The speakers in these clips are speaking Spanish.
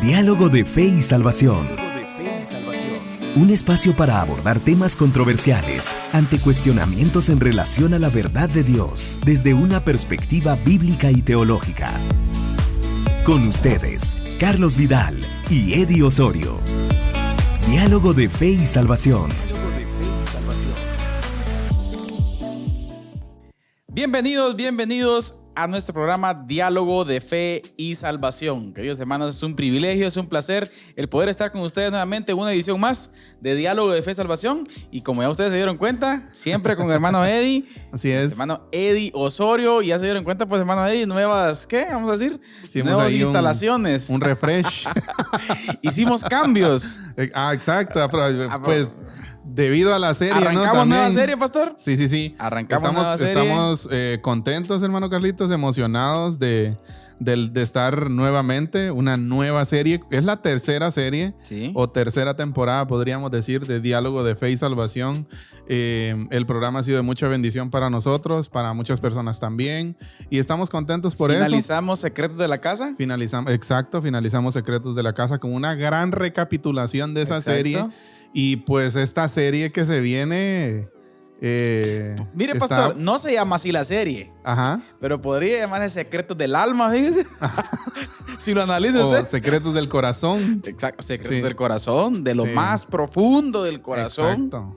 Diálogo de Fe y Salvación. Un espacio para abordar temas controversiales ante cuestionamientos en relación a la verdad de Dios desde una perspectiva bíblica y teológica. Con ustedes, Carlos Vidal y Eddie Osorio. Diálogo de Fe y Salvación. Bienvenidos a nuestro programa Diálogo de Fe y Salvación. Queridos hermanos, es un privilegio, es un placer el poder estar con ustedes nuevamente en una edición más de Diálogo de Fe y Salvación. Y como ya ustedes se dieron cuenta, siempre con el hermano Eddie. Así es. Hermano Eddie Osorio. Y ya se dieron cuenta, pues, hermano Eddie, nuevas, ¿qué? Vamos a decir. Hicimos nuevas ahí instalaciones. Un refresh. Hicimos cambios. Exacto. Pues debido a la serie, ¿Arrancamos nueva serie, pastor? Sí. Arrancamos nueva serie. Estamos contentos, hermano Carlitos, emocionados de estar nuevamente, una nueva serie. Es la tercera serie, ¿sí? O tercera temporada, podríamos decir, de Diálogo de Fe y Salvación. El programa ha sido de mucha bendición para nosotros, para muchas personas también. Y estamos contentos por eso. ¿Finalizamos Secretos de la Casa? Finalizamos Secretos de la Casa con una gran recapitulación de esa serie. Y pues esta serie que se viene... Mire, pastor, no se llama así la serie. Ajá. Pero podría llamarse Secretos del Alma, fíjese. Si lo analiza usted. Secretos del Corazón. Exacto, Secretos del Corazón, de lo más profundo del corazón. Exacto.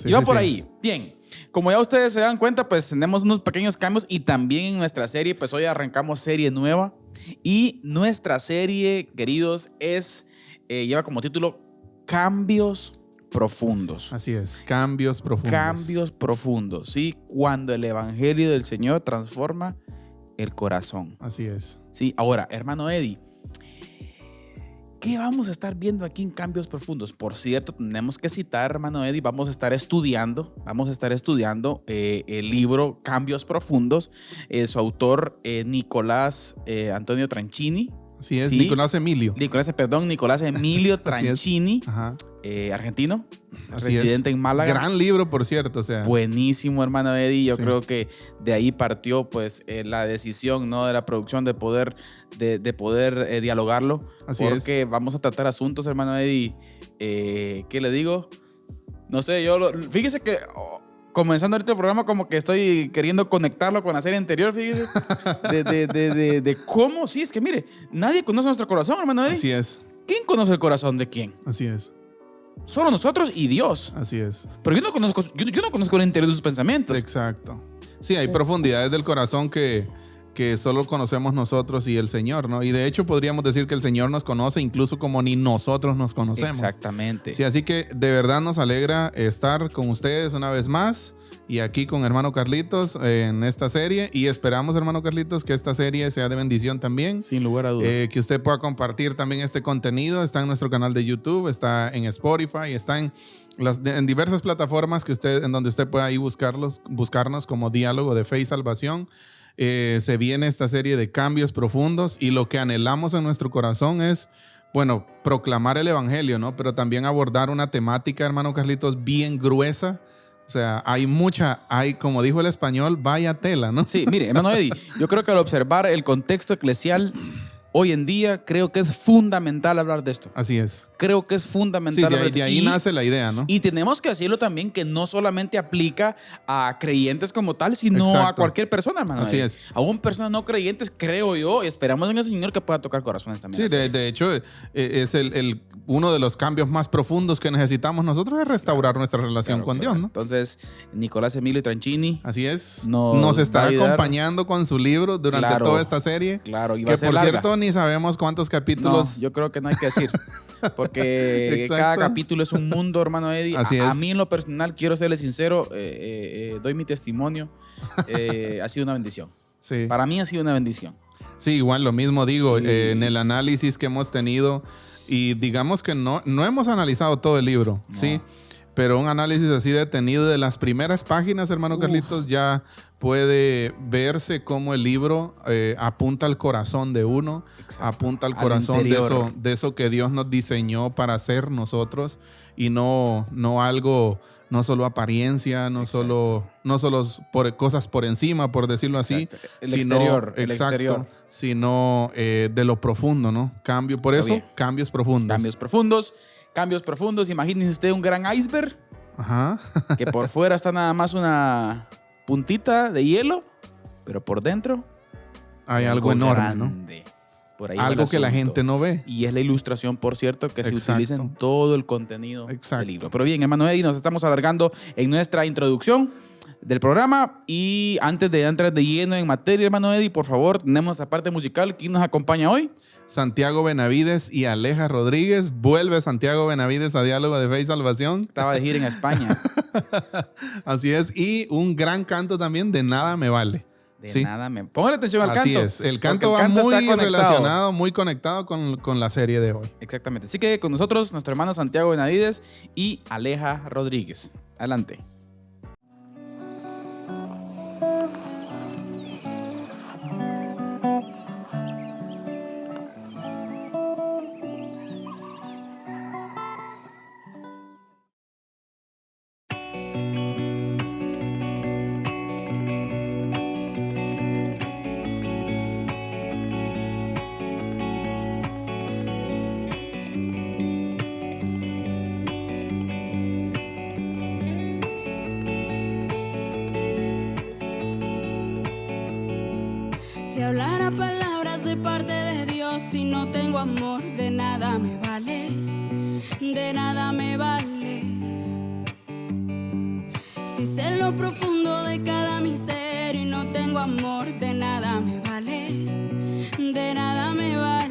Y va por ahí. Bien, como ya ustedes se dan cuenta, pues tenemos unos pequeños cambios y también en nuestra serie, pues hoy arrancamos serie nueva. Y nuestra serie, queridos, lleva como título Cambios Profundos. Así es, cambios profundos. Cambios profundos, ¿sí? Cuando el evangelio del Señor transforma el corazón. Así es. Sí, ahora, hermano Eddie, ¿qué vamos a estar viendo aquí en Cambios Profundos? Por cierto, tenemos que citar, hermano Eddie, vamos a estar estudiando el libro Cambios Profundos. Su autor, Nicolás Antonio Tranchini. Así es, ¿sí? Nicolás Emilio Tranchini, argentino, residente en Málaga. Gran libro, por cierto. Buenísimo, hermano Eddie. Yo creo que de ahí partió pues la decisión, ¿no?, de la producción de poder dialogarlo. Porque vamos a tratar asuntos, hermano Eddie. ¿Qué le digo? No sé, fíjese que... comenzando ahorita el programa, como que estoy queriendo conectarlo con la serie anterior, fíjese. De cómo, sí, es que mire, nadie conoce nuestro corazón, hermano Eddie. Así es. ¿Quién conoce el corazón de quién? Así es. Solo nosotros y Dios. Así es. Pero yo no conozco el interior de sus pensamientos. Exacto. Sí, hay profundidades del corazón que solo conocemos nosotros y el Señor, ¿no? Y de hecho podríamos decir que el Señor nos conoce incluso como ni nosotros nos conocemos. Exactamente. Sí, así que de verdad nos alegra estar con ustedes una vez más y aquí con hermano Carlitos en esta serie, y esperamos, hermano Carlitos, que esta serie sea de bendición también. Sin lugar a dudas. Que usted pueda compartir también este contenido. Está en nuestro canal de YouTube, está en Spotify, está en diversas plataformas en donde usted pueda ahí buscarnos como Diálogo de Fe y Salvación. Se viene esta serie de cambios profundos y lo que anhelamos en nuestro corazón es, bueno, proclamar el evangelio, ¿no? Pero también abordar una temática, hermano Carlitos, bien gruesa. O sea, hay, como dijo el español, vaya tela, ¿no? Sí, mire, hermano Eddie, yo creo que al observar el contexto eclesial hoy en día, creo que es fundamental hablar de esto. Así es. Creo que es fundamental. Sí, de ahí nace la idea, ¿no? Y tenemos que decirlo también, que no solamente aplica a creyentes como tal, sino Exacto. a cualquier persona, hermano. Así es. Aún personas no creyentes, creo yo, y esperamos en el Señor que pueda tocar corazones también. Sí, de hecho, es uno de los cambios más profundos que necesitamos nosotros, es restaurar nuestra relación con Dios, ¿no? Entonces, Nicolás Emilio Tranchini. Así es. Nos está acompañando con su libro durante toda esta serie. Claro, y va a ser larga. Cierto, ni sabemos cuántos capítulos. No, yo creo que no hay que decir. Porque cada capítulo es un mundo, hermano Eddie. A mí en lo personal, quiero serle sincero, doy mi testimonio. Ha sido una bendición. Sí. Para mí ha sido una bendición. Sí, igual lo mismo digo, en el análisis que hemos tenido, y digamos que no hemos analizado todo el libro, no. ¿Sí? Pero un análisis así detenido de las primeras páginas, hermano Carlitos, ya puede verse cómo el libro apunta al corazón de uno, apunta al corazón de eso que Dios nos diseñó para hacer nosotros, y no algo, no solo apariencia, no solo por cosas por encima, por decirlo así, el exterior, sino de lo profundo, ¿no? Cambios profundos. Cambios profundos. Imagínense usted un gran iceberg. Ajá. Que por fuera está nada más una puntita de hielo, pero por dentro hay algo enorme, grande, ¿no? Por ahí algo que la gente no ve. Y es la ilustración, por cierto, que se utiliza en todo el contenido del libro. Pero bien, hermano Eddie, nos estamos alargando en nuestra introducción del programa. Y antes de entrar de lleno en materia, hermano Eddie, por favor, tenemos la parte musical. ¿Quién nos acompaña hoy? Santiago Benavides y Aleja Rodríguez. Vuelve Santiago Benavides a Diálogo de Fe y Salvación. Estaba de gira en España. Así es. Y un gran canto también de Nada Me Vale. Póngale atención al canto. Así es. El canto va muy relacionado, muy conectado con la serie de hoy. Exactamente. Así que con nosotros, nuestro hermano Santiago Benavides y Aleja Rodríguez. Adelante. Si hablara palabras de parte de Dios, si no tengo amor, de nada me vale, de nada me vale. Si sé lo profundo de cada misterio y no tengo amor, de nada me vale, de nada me vale.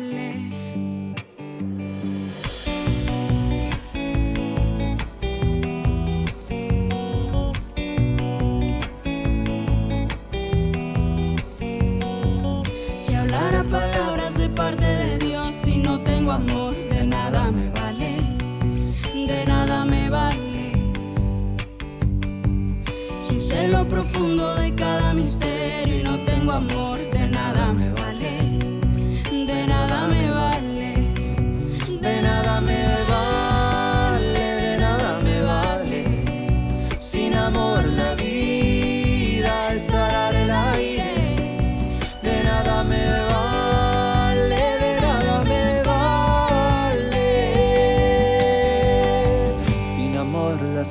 Palabras de parte de Dios, si no tengo amor, de nada me vale, de nada me vale. Si sé lo profundo de cada misterio y no tengo amor, de nada me vale, de nada me vale, de nada me vale, de nada me vale. Sin amor la vida es arar el aire, de nada me vale.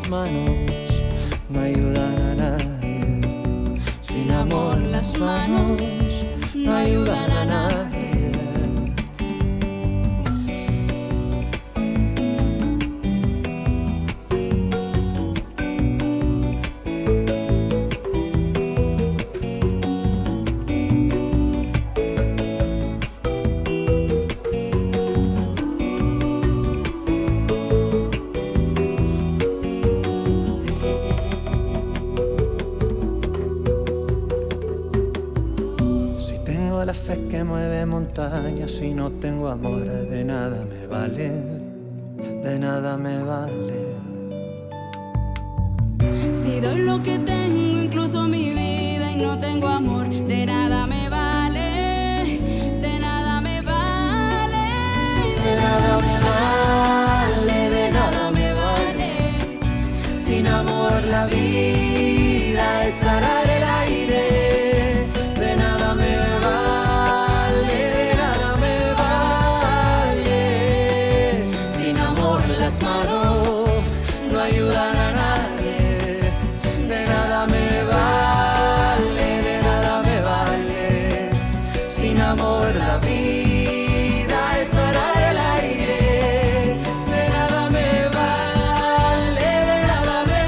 Manos no ayudan a nadie. Sin amor las manos no ayudan a nadie. La fe que mueve montañas, si no tengo amor, de nada me vale, de nada me vale. Si doy lo que tengo, incluso mi vida, y no tengo amor, de nada me vale, de nada me vale, de nada me vale, de nada me vale. Sin amor la vida es arar el aire. Las manos no ayudan a nadie, de nada me vale, de nada me vale. Sin amor la vida es arar el aire, de nada me vale, de nada me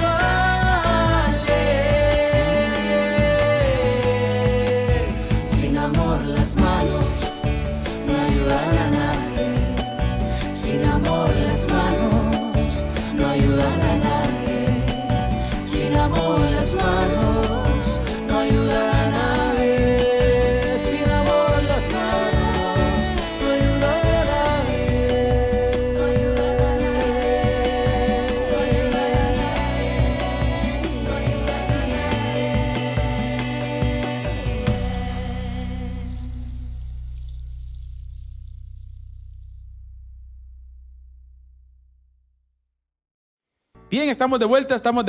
Bien, estamos de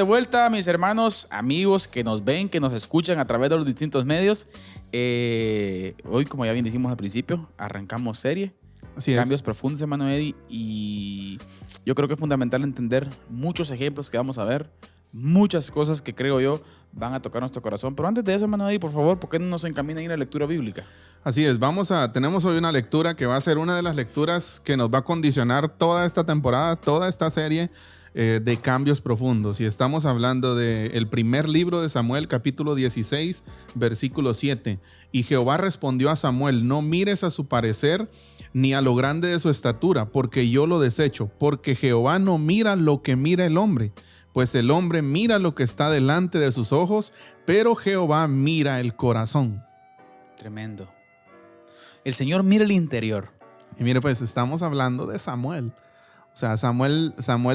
vuelta, mis hermanos, amigos que nos ven, que nos escuchan a través de los distintos medios. Hoy, como ya bien dijimos al principio, arrancamos serie. Así es. Cambios profundos, hermano Eddie, y yo creo que es fundamental entender muchos ejemplos que vamos a ver, muchas cosas que creo yo van a tocar nuestro corazón. Pero antes de eso, hermano Eddie, por favor, ¿por qué no nos encamina a ir a la lectura bíblica? Así es, tenemos hoy una lectura que va a ser una de las lecturas que nos va a condicionar toda esta temporada, toda esta serie de cambios profundos. Y estamos hablando del primer libro de Samuel, capítulo 16, versículo 7. Y Jehová respondió a Samuel: no mires a su parecer ni a lo grande de su estatura, porque yo lo desecho, porque Jehová no mira lo que mira el hombre, pues el hombre mira lo que está delante de sus ojos, pero Jehová mira el corazón. Tremendo. El Señor mira el interior. Y mire, pues estamos hablando de Samuel. O sea, Samuel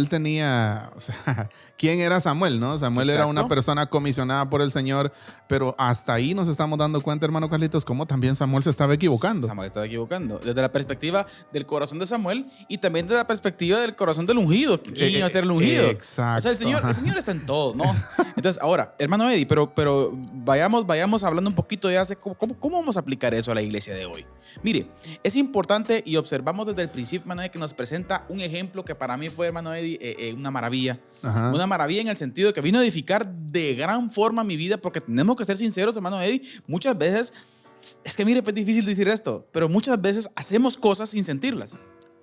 tenía, o sea, ¿quién era Samuel, no? Samuel Exacto. era una persona comisionada por el Señor, pero hasta ahí nos estamos dando cuenta, hermano Carlitos, cómo también Samuel se estaba equivocando. Samuel estaba equivocando. Desde la perspectiva del corazón de Samuel y también desde la perspectiva del corazón del ungido. ¿Quién iba a ser el ungido? Exacto. O sea, el Señor está en todo, ¿no? Entonces, ahora, hermano Eddie, pero vayamos hablando un poquito ya de cómo vamos a aplicar eso a la iglesia de hoy. Mire, es importante y observamos desde el principio, hermano Eddie, que nos presenta un ejemplo que para mí fue, hermano Eddie, una maravilla. Ajá. Una maravilla en el sentido de que vino a edificar de gran forma mi vida, porque tenemos que ser sinceros, hermano Eddie. Muchas veces, es que mire, es difícil decir esto, pero muchas veces hacemos cosas sin sentirlas.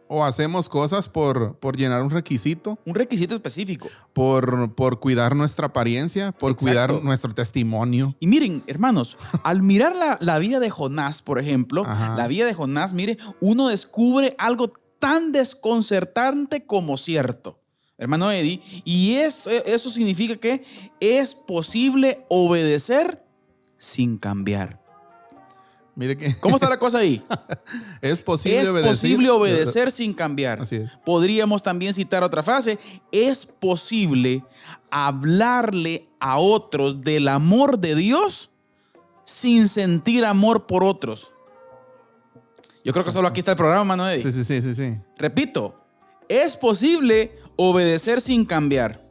O hacemos cosas por llenar un requisito, Un requisito específico. por cuidar nuestra apariencia, por Exacto. cuidar nuestro testimonio. Y miren, hermanos, al mirar la vida de Jonás, por ejemplo, Ajá. la vida de Jonás, mire, uno descubre algo tan desconcertante como cierto, hermano Eddie, y eso significa que es posible obedecer sin cambiar. Mire que ¿Cómo está la cosa ahí? es posible Es obedecer. posible obedecer sin cambiar. Así es. Podríamos también citar otra frase: es posible hablarle a otros del amor de Dios sin sentir amor por otros. Yo creo que solo aquí está el programa, hermano Eddie. Sí. Repito, es posible obedecer sin cambiar.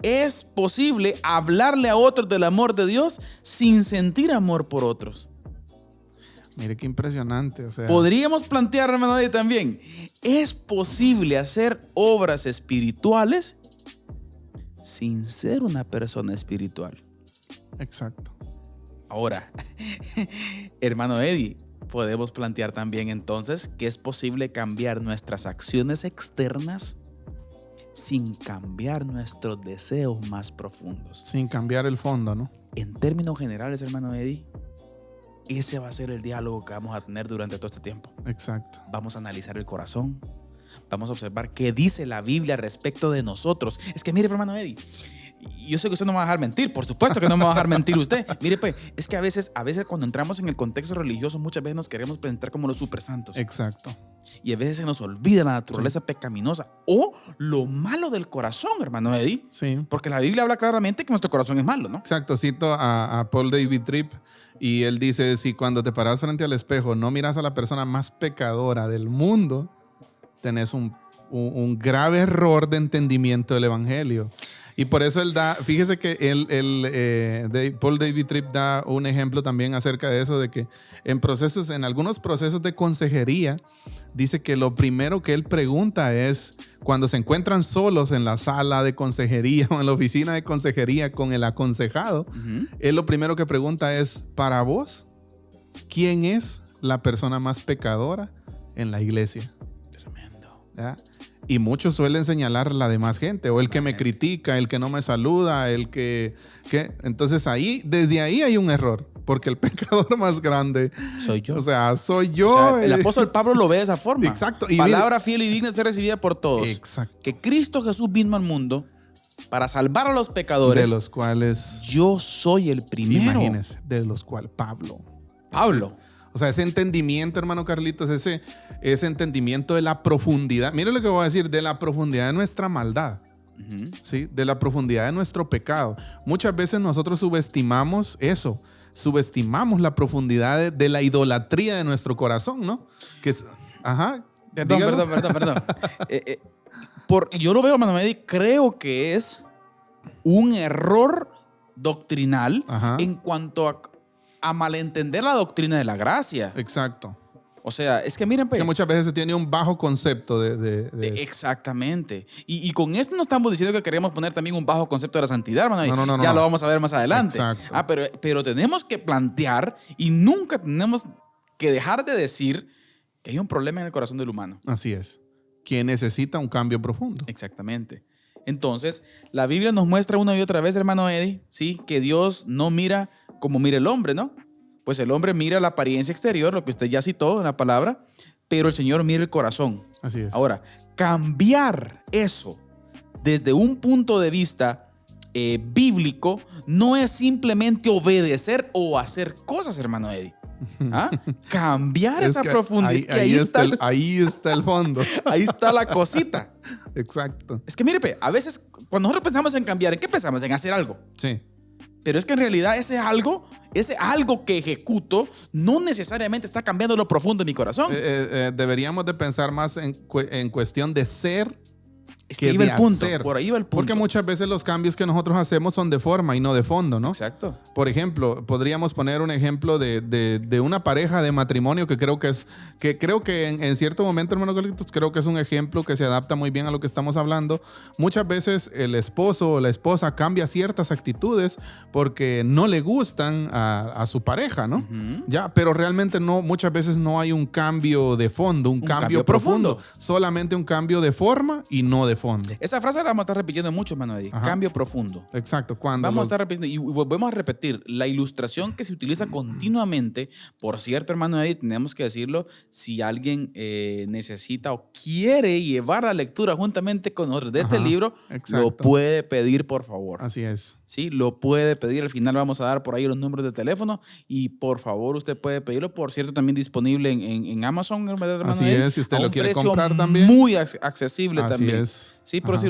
Es posible hablarle a otros del amor de Dios sin sentir amor por otros. Mire qué impresionante. O sea, Podríamos plantear, hermano Eddie, también, es posible hacer obras espirituales sin ser una persona espiritual. exacto. Ahora, hermano Eddie, podemos plantear también entonces que es posible cambiar nuestras acciones externas sin cambiar nuestros deseos más profundos. Sin cambiar el fondo, ¿no? En términos generales, hermano Eddie, ese va a ser el diálogo que vamos a tener durante todo este tiempo. Exacto. Vamos a analizar el corazón. Vamos a observar qué dice la Biblia respecto de nosotros. Es que mire, hermano Eddie, yo sé que usted no me va a dejar mentir. Por supuesto que no me va a dejar mentir usted. Mire, pues, es que a veces cuando entramos en el contexto religioso, muchas veces nos queremos presentar como los supersantos. Exacto. Y a veces se nos olvida la naturaleza pecaminosa o lo malo del corazón, hermano Eddie. Sí. Porque la Biblia habla claramente que nuestro corazón es malo, ¿no? Exacto. Cito a Paul David Tripp y él dice, si cuando te paras frente al espejo no miras a la persona más pecadora del mundo, tenés un grave error de entendimiento del evangelio. Y por eso él da, fíjese que Paul David Tripp da un ejemplo también acerca de eso, de que en algunos procesos de consejería, dice que lo primero que él pregunta es, cuando se encuentran solos en la sala de consejería o en la oficina de consejería con el aconsejado, él lo primero que pregunta es, para vos, ¿quién es la persona más pecadora en la iglesia? Tremendo. ¿Ya? Y muchos suelen señalar la demás gente, o el que me critica, el que no me saluda, el que entonces desde ahí hay un error, porque el pecador más grande Soy yo. O sea, soy yo. O sea, el apóstol Pablo lo ve de esa forma. Exacto. Y palabra fiel y digna de ser recibida por todos. Exacto. Que Cristo Jesús vino al mundo para salvar a los pecadores. De los cuales, yo soy el primero. imagínense, de los cuales Pablo. O sea, ese entendimiento, hermano Carlitos, ese entendimiento de la profundidad. Mire lo que voy a decir, de la profundidad de nuestra maldad. ¿Sí? De la profundidad de nuestro pecado. Muchas veces nosotros subestimamos eso. Subestimamos la profundidad de la idolatría de nuestro corazón, ¿no? Que es, ajá. Perdón. Yo lo veo, hermano Eddie, creo que es un error doctrinal Ajá. en cuanto a malentender la doctrina de la gracia. Exacto. O sea, es que miren, Que muchas veces se tiene un bajo concepto de eso. exactamente. Y con esto no estamos diciendo que queremos poner también un bajo concepto de la santidad, hermano. No, ya no. lo vamos a ver más adelante. Exacto. Pero tenemos que plantear y nunca tenemos que dejar de decir que hay un problema en el corazón del humano. Así es. Quien necesita un cambio profundo. Exactamente. Entonces, la Biblia nos muestra una y otra vez, hermano Eddie, ¿sí? Que Dios no mira como mira el hombre, ¿no? Pues el hombre mira la apariencia exterior, lo que usted ya citó en la palabra, pero el Señor mira el corazón. Así es. Ahora, cambiar eso desde un punto de vista bíblico no es simplemente obedecer o hacer cosas, hermano Eddie. ¿Ah? Cambiar Es esa que profundidad. ahí está el fondo. Ahí está la cosita. Exacto. Es que mire, a veces cuando nosotros pensamos en cambiar, ¿en qué pensamos? En hacer algo. Sí. Pero es que en realidad ese algo que ejecuto no necesariamente está cambiando lo profundo de mi corazón. Deberíamos de pensar más en cuestión de ser. Es que ahí va el punto. Por ahí va el punto. Porque muchas veces los cambios que nosotros hacemos son de forma y no de fondo, ¿no? Exacto. Por ejemplo, podríamos poner un ejemplo de una pareja de matrimonio que creo que en cierto momento, hermano Carlitos, creo que es un ejemplo que se adapta muy bien a lo que estamos hablando. Muchas veces el esposo o la esposa cambia ciertas actitudes porque no le gustan a su pareja, ¿no? Uh-huh. Ya, pero realmente muchas veces no hay un cambio de fondo, un cambio profundo. Solamente un cambio de forma y no de fondo. Esa frase la vamos a estar repitiendo mucho, hermano Eddie. Ajá. Cambio profundo. Exacto. Vamos a estar repitiendo y volvemos a repetir la ilustración que se utiliza continuamente. Por cierto, hermano Eddie, tenemos que decirlo, si alguien necesita o quiere llevar la lectura juntamente con nosotros de este libro, exacto. lo puede pedir, por favor. Así es. Sí, lo puede pedir. Al final vamos a dar por ahí los números de teléfono y por favor usted puede pedirlo. Por cierto, también disponible en Amazon, hermano Así Eddie, es, si usted a lo un quiere precio comprar también. muy accesible Así también. es. Sí, pero Ajá.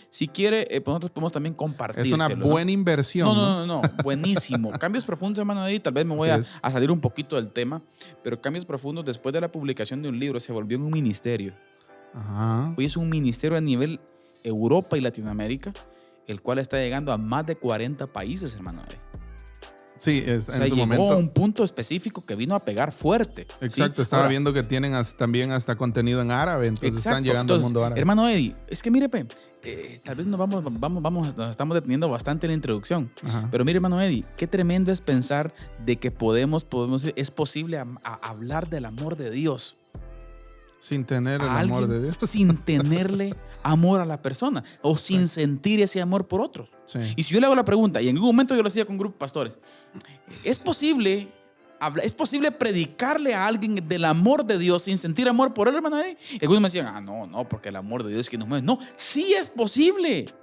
si quiere, pues nosotros podemos también compartir. Es una buena inversión. No, buenísimo. Cambios profundos, hermano Eddie, tal vez me voy a salir un poquito del tema, pero Cambios Profundos después de la publicación de un libro se volvió en un ministerio. Ajá. Hoy es un ministerio a nivel Europa y Latinoamérica, el cual está llegando a más de 40 países, hermano Eddie. Sí, O sea, en su llegó momento. a un punto específico que vino a pegar fuerte. Exacto, ¿sí? estaba Ahora, viendo que tienen también hasta contenido en árabe, entonces están llegando al mundo árabe. Hermano Eddie, es que mire, tal vez nos estamos deteniendo bastante en la introducción. Ajá. Pero mire, hermano Eddie, qué tremendo es pensar de que es posible hablar del amor de Dios Sin tener el a amor alguien de Dios. sin tenerle amor a la persona o sin sentir ese amor por otros. Sí. Y si yo le hago la pregunta, y en algún momento yo lo hacía con un grupo de pastores, ¿es posible predicarle a alguien del amor de Dios sin sentir amor por él, hermano Eddie? Y algunos me decían, no, porque el amor de Dios es que nos mueve. No, sí es posible.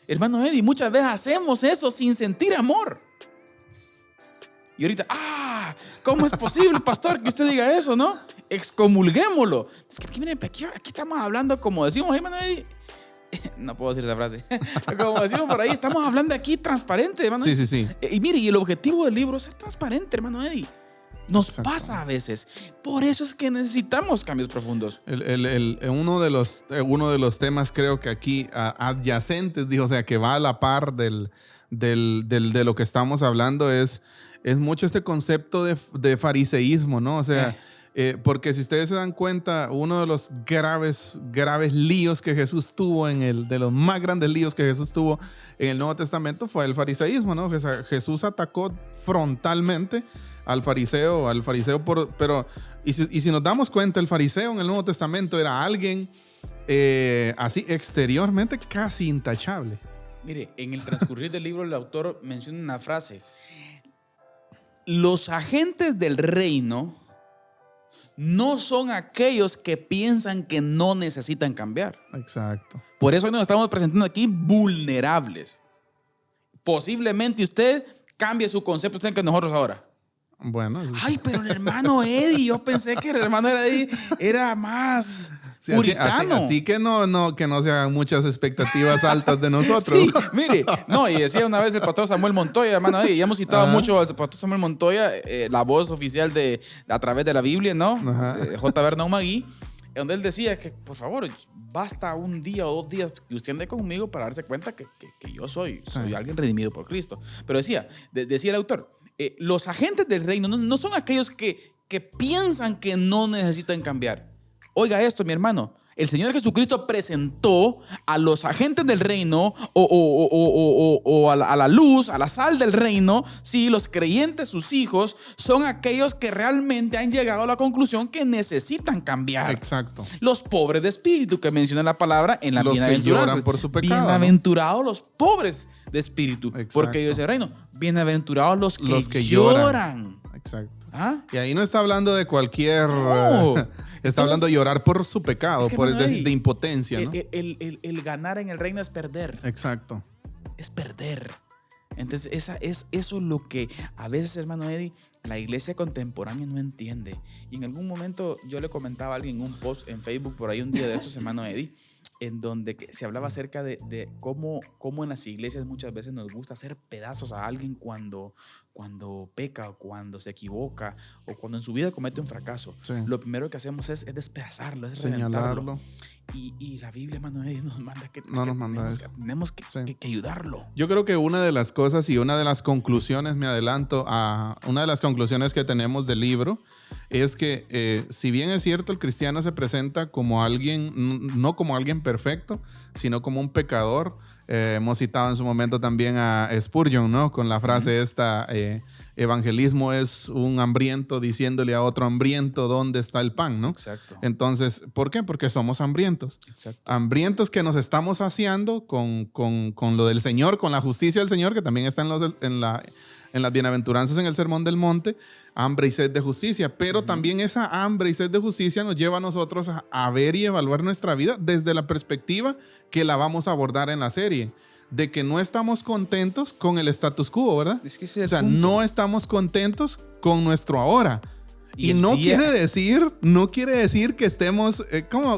Hermano Eddie, muchas veces hacemos eso sin sentir amor. Y ahorita, ¿cómo es posible, pastor, que usted diga eso, no? Excomulguémoslo. Es que miren, aquí estamos hablando, como decimos, hermano Eddie. No puedo decir esa frase. Como decimos por ahí, estamos hablando aquí transparente, hermano. Sí. Y mire, y el objetivo del libro es ser transparente, hermano Eddie. Nos Exacto. pasa a veces. Por eso es que necesitamos cambios profundos. Uno de los temas, creo que aquí adyacentes, digo, o sea, que va a la par de lo que estamos hablando, es mucho este concepto de fariseísmo, ¿no? O sea, porque si ustedes se dan cuenta, uno de los graves líos que Jesús tuvo, de los más grandes líos que Jesús tuvo en el Nuevo Testamento fue el fariseísmo, ¿no? Jesús atacó frontalmente al fariseo, pero si nos damos cuenta, el fariseo en el Nuevo Testamento era alguien así exteriormente casi intachable. Mire, en el transcurrir del libro el autor menciona una frase. Los agentes del reino no son aquellos que piensan que no necesitan cambiar. Exacto. Por eso hoy nos estamos presentando aquí vulnerables. Posiblemente usted cambie su concepto que nosotros ahora. Bueno. Ay, pero el hermano Eddie, yo pensé que el hermano Eddie era más puritano. Así que no se hagan muchas expectativas altas de nosotros. Sí, mire, y decía una vez el pastor Samuel Montoya, hermano Eddie, ya hemos citado mucho al pastor Samuel Montoya, la voz oficial a través de la Biblia, ¿no? J. Bernard Magui. donde él decía que, por favor, basta un día o 2 días que usted ande conmigo para darse cuenta que yo soy alguien redimido por Cristo. Pero decía el autor, los agentes del reino no son aquellos que piensan que no necesitan cambiar. Oiga esto, mi hermano. El Señor Jesucristo presentó a los agentes del reino o a la luz, a la sal del reino. Sí, los creyentes, sus hijos, son aquellos que realmente han llegado a la conclusión que necesitan cambiar. Exacto. Los pobres de espíritu, que menciona la palabra en la los bienaventuranza. que lloran por su pecado. Bienaventurados los pobres de espíritu, Exacto. porque ellos es el reino. Bienaventurados los que lloran. Exacto. ¿Ah? Y ahí no está hablando de cualquier... No. Está hablando de llorar por su pecado, Es que, por hermano, de impotencia, ¿no? El ganar en el reino es perder. Exacto. Es perder. Entonces, eso es lo que a veces, hermano Eddie, la iglesia contemporánea no entiende. Y en algún momento yo le comentaba a alguien en un post en Facebook por ahí un día de estos, hermano Eddie, en donde se hablaba acerca de cómo en las iglesias muchas veces nos gusta hacer pedazos a alguien cuando peca o cuando se equivoca o cuando en su vida comete un fracaso. Sí. Lo primero que hacemos es despedazarlo, es Señalarlo. reventarlo. Y la Biblia, hermano Eddie, nos manda que tenemos que ayudarlo. Yo creo que una de las cosas y una de las conclusiones, me adelanto a una de las conclusiones que tenemos del libro, es que si bien es cierto, el cristiano se presenta como alguien, no como alguien perfecto, sino como un pecador. Hemos citado en su momento también a Spurgeon, ¿no? Con la frase esta, evangelismo es un hambriento diciéndole a otro hambriento dónde está el pan, ¿no? Exacto. Entonces, ¿por qué? Porque somos hambrientos. Exacto. Hambrientos que nos estamos saciando con lo del Señor, con la justicia del Señor, que también está en las bienaventuranzas en el Sermón del Monte, hambre y sed de justicia. Pero también esa hambre y sed de justicia nos lleva a nosotros a ver y evaluar nuestra vida desde la perspectiva que la vamos a abordar en la serie. De que no estamos contentos con el status quo, ¿verdad? Es que ese es o sea, el punto. no estamos contentos con nuestro ahora. Y el no día- quiere decir que estemos,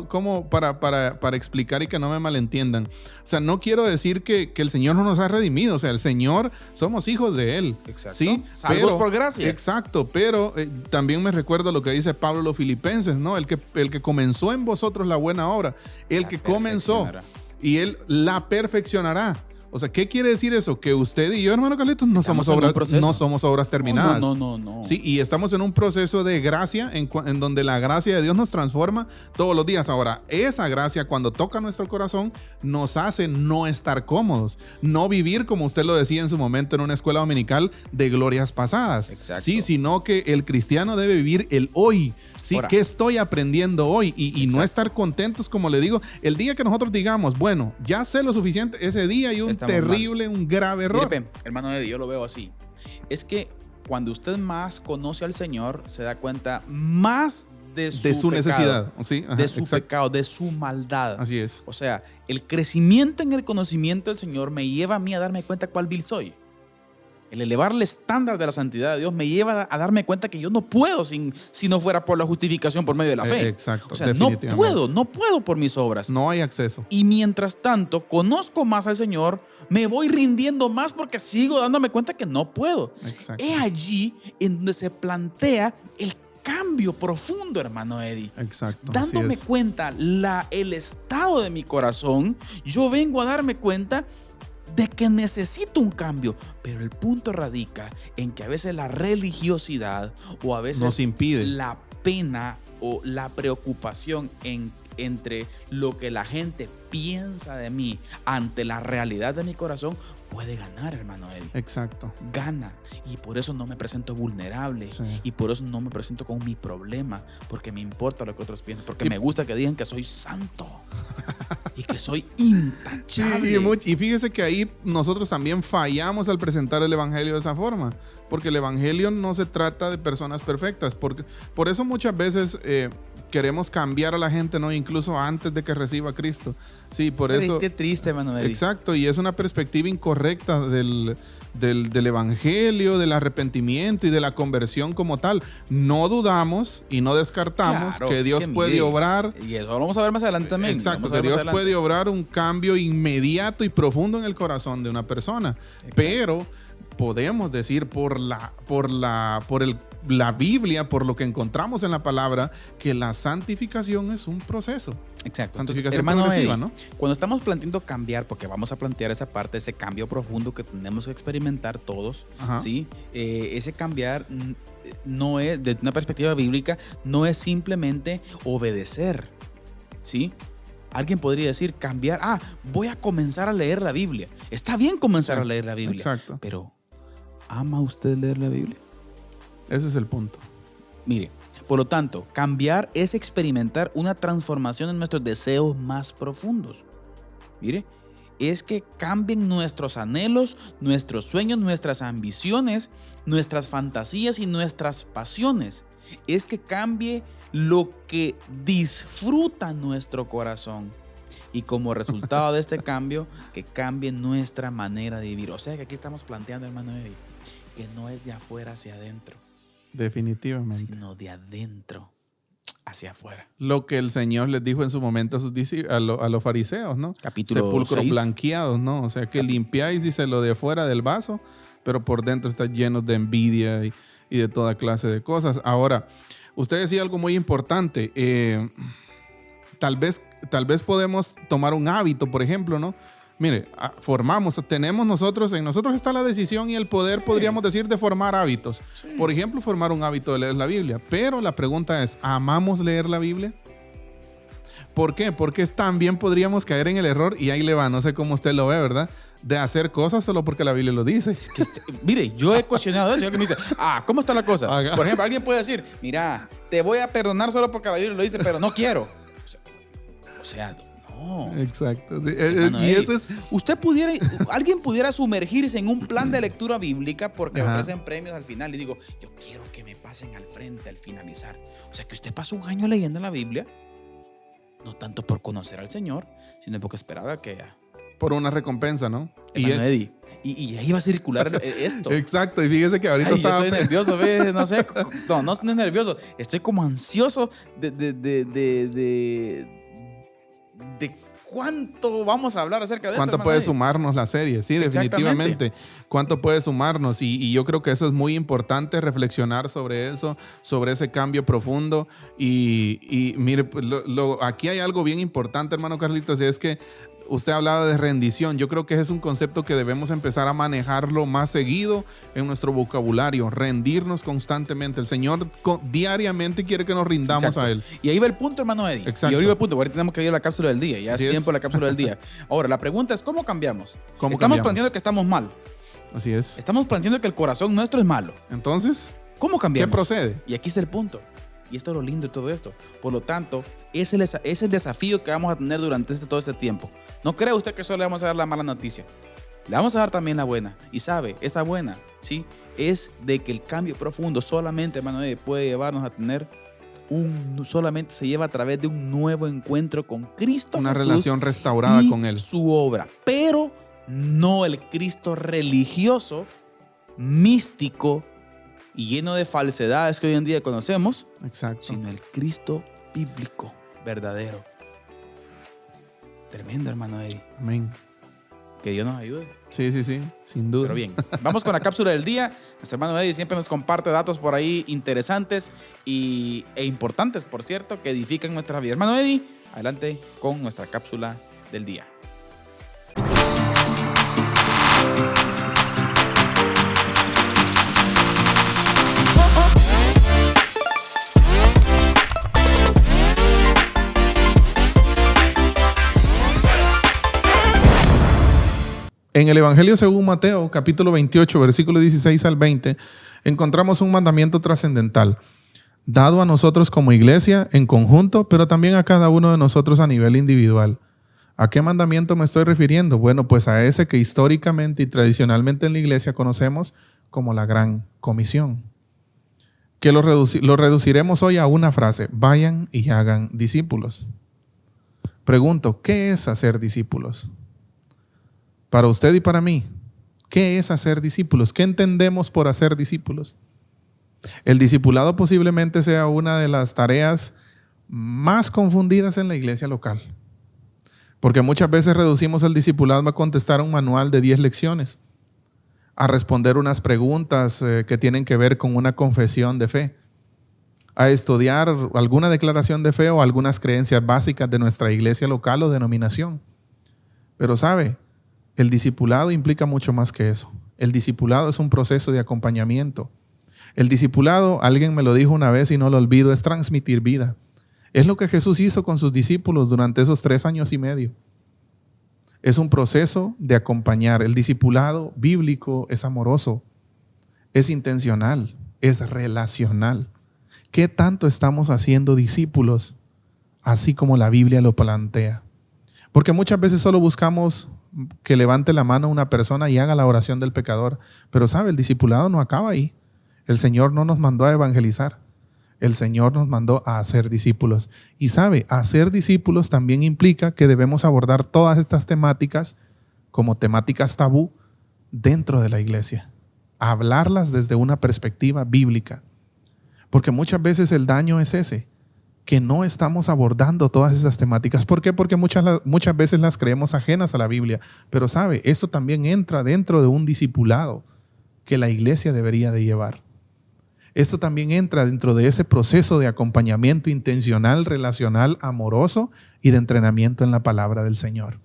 como para explicar y que no me malentiendan. O sea, no quiero decir que el Señor no nos ha redimido. O sea, el Señor, somos hijos de Él. Exacto. ¿Sí? Salvos por gracia. Exacto, pero también me recuerdo lo que dice Pablo a los Filipenses, ¿no? El que comenzó en vosotros la buena obra, el La que comenzó perfeccionará. y Él la perfeccionará. O sea, ¿qué quiere decir eso? Que usted y yo, hermano Carlitos, no Estamos somos en un proceso. no somos obras terminadas. No. Sí, y estamos en un proceso de gracia en donde la gracia de Dios nos transforma todos los días. Ahora, esa gracia cuando toca nuestro corazón nos hace no estar cómodos, no vivir, como usted lo decía en su momento en una escuela dominical, de glorias pasadas. Exacto. Sí, sino que el cristiano debe vivir el hoy. Sí, Ahora, ¿qué estoy aprendiendo hoy? Y no estar contentos, como le digo, el día que nosotros digamos, bueno, ya sé lo suficiente, ese día hay un Estamos terrible, un grave error. Mire, hermano Eddie, yo lo veo así. Es que cuando usted más conoce al Señor, se da cuenta más de su pecado, necesidad. Sí, ajá, de su exacto. pecado, de su maldad. Así es. O sea, el crecimiento en el conocimiento del Señor me lleva a mí a darme cuenta cuál vil soy. El elevar el estándar de la santidad de Dios me lleva a darme cuenta que yo no puedo si no fuera por la justificación por medio de la fe. Exacto. O sea, no puedo por mis obras. No hay acceso. Y mientras tanto, conozco más al Señor, me voy rindiendo más porque sigo dándome cuenta que no puedo. Exacto. Es allí en donde se plantea el cambio profundo, hermano Eddie. Exacto. Dándome así es. cuenta el estado de mi corazón, yo vengo a darme cuenta de que necesito un cambio, pero el punto radica en que a veces la religiosidad o a veces Nos impide. la pena o la preocupación entre lo que la gente piensa de mí ante la realidad de mi corazón puede ganar, hermano Eddie. Exacto. Gana. Y por eso no me presento vulnerable. Sí. Y por eso no me presento con mi problema. Porque me importa lo que otros piensen. Porque me gusta que digan que soy santo. Y que soy intachable. Y fíjese que ahí nosotros también fallamos al presentar el evangelio de esa forma. Porque el evangelio no se trata de personas perfectas. Por eso muchas veces queremos cambiar a la gente, ¿no? Incluso antes de que reciba a Cristo. Sí, por eso. Qué triste, hermano Eddie. Exacto, y es una perspectiva incorrecta del evangelio, del arrepentimiento y de la conversión como tal. No dudamos y no descartamos Claro, que es Dios que puede mire, obrar. Y eso lo vamos a ver más adelante también. Exacto, Vamos a que ver más Dios adelante. puede obrar un cambio inmediato y profundo en el corazón de una persona. Exacto. Pero podemos decir por la Biblia, por lo que encontramos en la palabra, que la santificación es un proceso. Exacto. Santificación Entonces, hermano progresiva, Eddie, ¿no? cuando estamos planteando cambiar, porque vamos a plantear esa parte, ese cambio profundo que tenemos que experimentar todos, Ajá. ¿sí? Ese cambiar no es, desde una perspectiva bíblica, no es simplemente obedecer, ¿sí? Alguien podría decir cambiar, voy a comenzar a leer la Biblia. Está bien comenzar a leer la Biblia. Exacto. Pero, ¿ama usted leer la Biblia? Ese es el punto. Mire, por lo tanto, cambiar es experimentar una transformación en nuestros deseos más profundos. Mire, es que cambien nuestros anhelos, nuestros sueños, nuestras ambiciones, nuestras fantasías y nuestras pasiones. Es que cambie lo que disfruta nuestro corazón. Y como resultado de este cambio, que cambie nuestra manera de vivir. O sea que aquí estamos planteando, hermano Eddie, que no es de afuera hacia adentro, Definitivamente. sino de adentro hacia afuera. Lo que el Señor les dijo en su momento a sus a los fariseos, ¿no? Capítulo Sepulcros 6. blanqueados, ¿no? O sea, que limpiáis y se lo de fuera del vaso, pero por dentro está lleno de envidia y de toda clase de cosas. Ahora, usted decía algo muy importante. Tal vez podemos tomar un hábito, por ejemplo, ¿no? Mire, en nosotros está la decisión y el poder, podríamos decir, de formar hábitos. Sí. Por ejemplo, formar un hábito de leer la Biblia. Pero la pregunta es, ¿amamos leer la Biblia? ¿Por qué? Porque también podríamos caer en el error, y ahí le va, no sé cómo usted lo ve, ¿verdad? De hacer cosas solo porque la Biblia lo dice. Es que, mire, yo he cuestionado eso y alguien me dice, ¿cómo está la cosa? Por ejemplo, alguien puede decir, mira, te voy a perdonar solo porque la Biblia lo dice, pero no quiero. O sea, no. Exacto. Sí. Y eso es. Alguien pudiera sumergirse en un plan de lectura bíblica porque ofrecen premios al final. Y digo, yo quiero que me pasen al frente al finalizar. O sea, que usted pasa un año leyendo la Biblia, no tanto por conocer al Señor, sino porque esperaba que... por una recompensa, ¿no? Y ahí va a circular esto. Exacto, y fíjese que ahorita yo estoy nervioso, ¿ves? No sé, no estoy nervioso, estoy como ansioso de cuánto vamos a hablar acerca de esto. ¿Cuánto puede sumarnos la serie? Sí, definitivamente. ¿Cuánto puede sumarnos? Y yo creo que eso es muy importante, reflexionar sobre eso, sobre ese cambio profundo. Y mire, aquí hay algo bien importante, hermano Carlitos, y es que usted hablaba de rendición. Yo creo que ese es un concepto que debemos empezar a manejarlo más seguido en nuestro vocabulario. Rendirnos constantemente. El Señor diariamente quiere que nos rindamos a Él. Y ahí va el punto, hermano Eddie. Exacto. Y ahora va el punto. Ahora tenemos que ir a la cápsula del día. Ya es tiempo de la cápsula del día. Ahora, la pregunta es, ¿cómo cambiamos? Estamos planteando que estamos mal. Así es. Estamos planteando que el corazón nuestro es malo. Entonces, ¿cómo cambiamos? ¿Qué procede? Y aquí está el punto. Y esto es lo lindo de todo esto. Por lo tanto, es el desafío que vamos a tener durante todo este tiempo. No cree usted que solo le vamos a dar la mala noticia. Le vamos a dar también la buena. Y sabe, esta buena, ¿sí? Es de que el cambio profundo solamente, hermano, puede llevarnos a tener solamente se lleva a través de un nuevo encuentro con Cristo. Una Jesús relación restaurada con Él. Su obra. Pero no el Cristo religioso, místico y lleno de falsedades que hoy en día conocemos. Exacto. Sino el Cristo bíblico, verdadero. Tremendo, hermano Eddie. Amén. Que Dios nos ayude. Sí, sin duda. Pero bien, vamos con la cápsula del día. Nuestro hermano Eddie siempre nos comparte datos por ahí interesantes e importantes, por cierto, que edifican nuestra vida. Hermano Eddie, adelante con nuestra cápsula del día. En el Evangelio según Mateo, capítulo 28, versículo 16 al 20, encontramos un mandamiento trascendental, dado a nosotros como iglesia en conjunto, pero también a cada uno de nosotros a nivel individual. ¿A qué mandamiento me estoy refiriendo? Bueno, pues a ese que históricamente y tradicionalmente en la iglesia conocemos como la Gran Comisión, que lo reduciremos hoy a una frase: vayan y hagan discípulos. Pregunto, ¿qué es hacer discípulos? Para usted y para mí, ¿qué es hacer discípulos? ¿Qué entendemos por hacer discípulos? El discipulado posiblemente sea una de las tareas más confundidas en la iglesia local, porque muchas veces reducimos el discipulado a contestar un manual de 10 lecciones a responder unas preguntas que tienen que ver con una confesión de fe, a estudiar alguna declaración de fe o algunas creencias básicas de nuestra iglesia local o denominación. Pero sabe, el discipulado implica mucho más que eso. El discipulado es un proceso de acompañamiento. El discipulado, alguien me lo dijo una vez y no lo olvido, es transmitir vida. Es lo que Jesús hizo con sus discípulos durante esos 3 años y medio. Es un proceso de acompañar. El discipulado bíblico es amoroso, es intencional, es relacional. ¿Qué tanto estamos haciendo discípulos así como la Biblia lo plantea? Porque muchas veces solo buscamos que levante la mano una persona y haga la oración del pecador. Pero sabe, el discipulado no acaba ahí. El Señor no nos mandó a evangelizar. El Señor nos mandó a hacer discípulos. Y sabe, hacer discípulos también implica que debemos abordar todas estas temáticas como temáticas tabú dentro de la iglesia. Hablarlas desde una perspectiva bíblica. Porque muchas veces el daño es ese, que no estamos abordando todas esas temáticas. ¿Por qué? Porque muchas veces las creemos ajenas a la Biblia. Pero sabe, eso también entra dentro de un discipulado que la iglesia debería de llevar. Esto también entra dentro de ese proceso de acompañamiento intencional, relacional, amoroso y de entrenamiento en la palabra del Señor.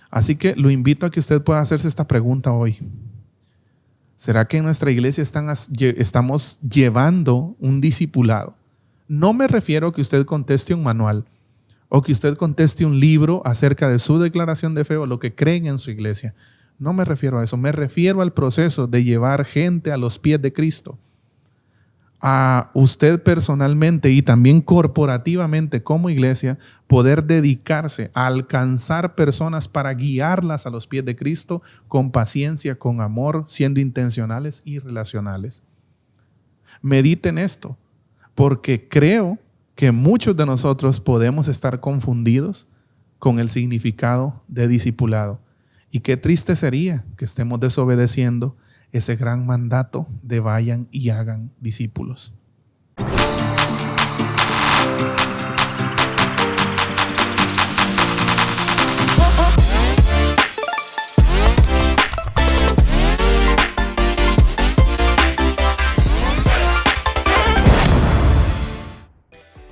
Así que lo invito a que usted pueda hacerse esta pregunta hoy. ¿Será que en nuestra iglesia estamos llevando un discipulado? No me refiero a que usted conteste un manual o que usted conteste un libro acerca de su declaración de fe o lo que creen en su iglesia. No me refiero a eso. Me refiero al proceso de llevar gente a los pies de Cristo. A usted personalmente y también corporativamente como iglesia poder dedicarse a alcanzar personas para guiarlas a los pies de Cristo con paciencia, con amor, siendo intencionales y relacionales. Mediten esto, porque creo que muchos de nosotros podemos estar confundidos con el significado de discipulado. Y qué triste sería que estemos desobedeciendo ese gran mandato de vayan y hagan discípulos.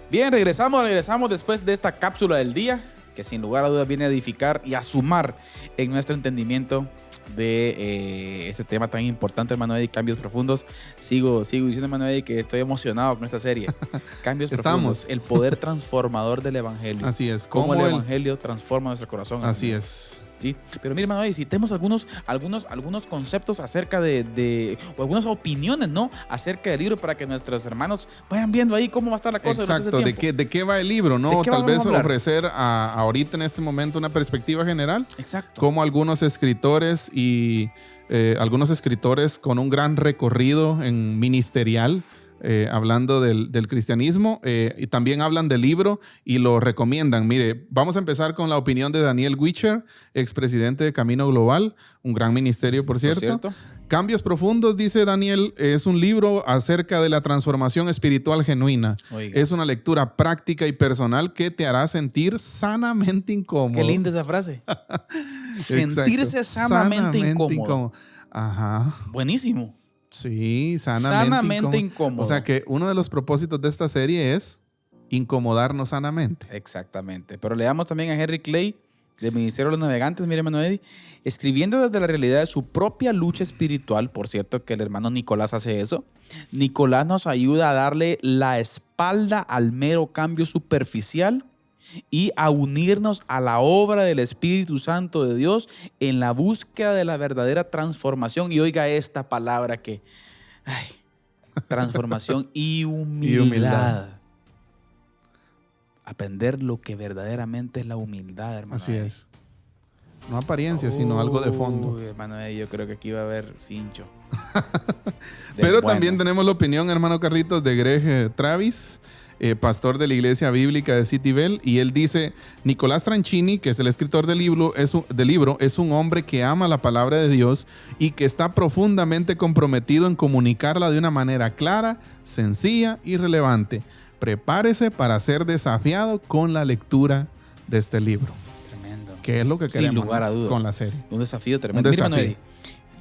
Bien, regresamos después de esta cápsula del día, que sin lugar a dudas viene a edificar y a sumar en nuestro entendimiento de este tema tan importante, hermano Eddie, cambios profundos. Sigo diciendo, hermano Eddie, que estoy emocionado con esta serie. Cambios profundos, el poder transformador del evangelio. Así es. Cómo el evangelio transforma nuestro corazón. Así es. Sí, pero mire, hermano Eddie, si tenemos algunos conceptos acerca o algunas opiniones, ¿no? Acerca del libro para que nuestros hermanos vayan viendo ahí cómo va a estar la cosa. Exacto, de qué va el libro, ¿no? Tal vez ofrecer ahorita en este momento una perspectiva general. Exacto. Como algunos escritores con un gran recorrido en ministerial, hablando del cristianismo, y también hablan del libro y lo recomiendan. Mire, vamos a empezar con la opinión de Daniel Wicher, expresidente de Camino Global, un gran ministerio, por cierto. Cambios profundos, dice Daniel, es un libro acerca de la transformación espiritual genuina. Oiga. Es una lectura práctica y personal que te hará sentir sanamente incómodo. Qué linda esa frase. Sentirse sanamente incómodo. Ajá. Buenísimo. Sí, sanamente incómodo. O sea que uno de los propósitos de esta serie es incomodarnos sanamente. Exactamente. Pero leamos también a Henry Clay, del Ministerio de los Navegantes, mire, hermano Eddie, escribiendo desde la realidad de su propia lucha espiritual. Por cierto, que el hermano Nicolás hace eso. Nicolás nos ayuda a darle la espalda al mero cambio superficial y a unirnos a la obra del Espíritu Santo de Dios en la búsqueda de la verdadera transformación. Y oiga esta palabra transformación y humildad. Aprender lo que verdaderamente es la humildad, hermano. Así es. No apariencia, sino algo de fondo. Hermano, yo creo que aquí va a haber cincho. Pero también tenemos la opinión, hermano Carlitos, de Greg Travis, pastor de la iglesia bíblica de City Bell, y él dice: Nicolás Tranchini, que es el escritor del libro, es un hombre que ama la palabra de Dios y que está profundamente comprometido en comunicarla de una manera clara, sencilla y relevante. Prepárese para ser desafiado con la lectura de este libro. Tremendo. Que es lo que queremos, sin lugar a dudas, con la serie. Un desafío tremendo. Un desafío.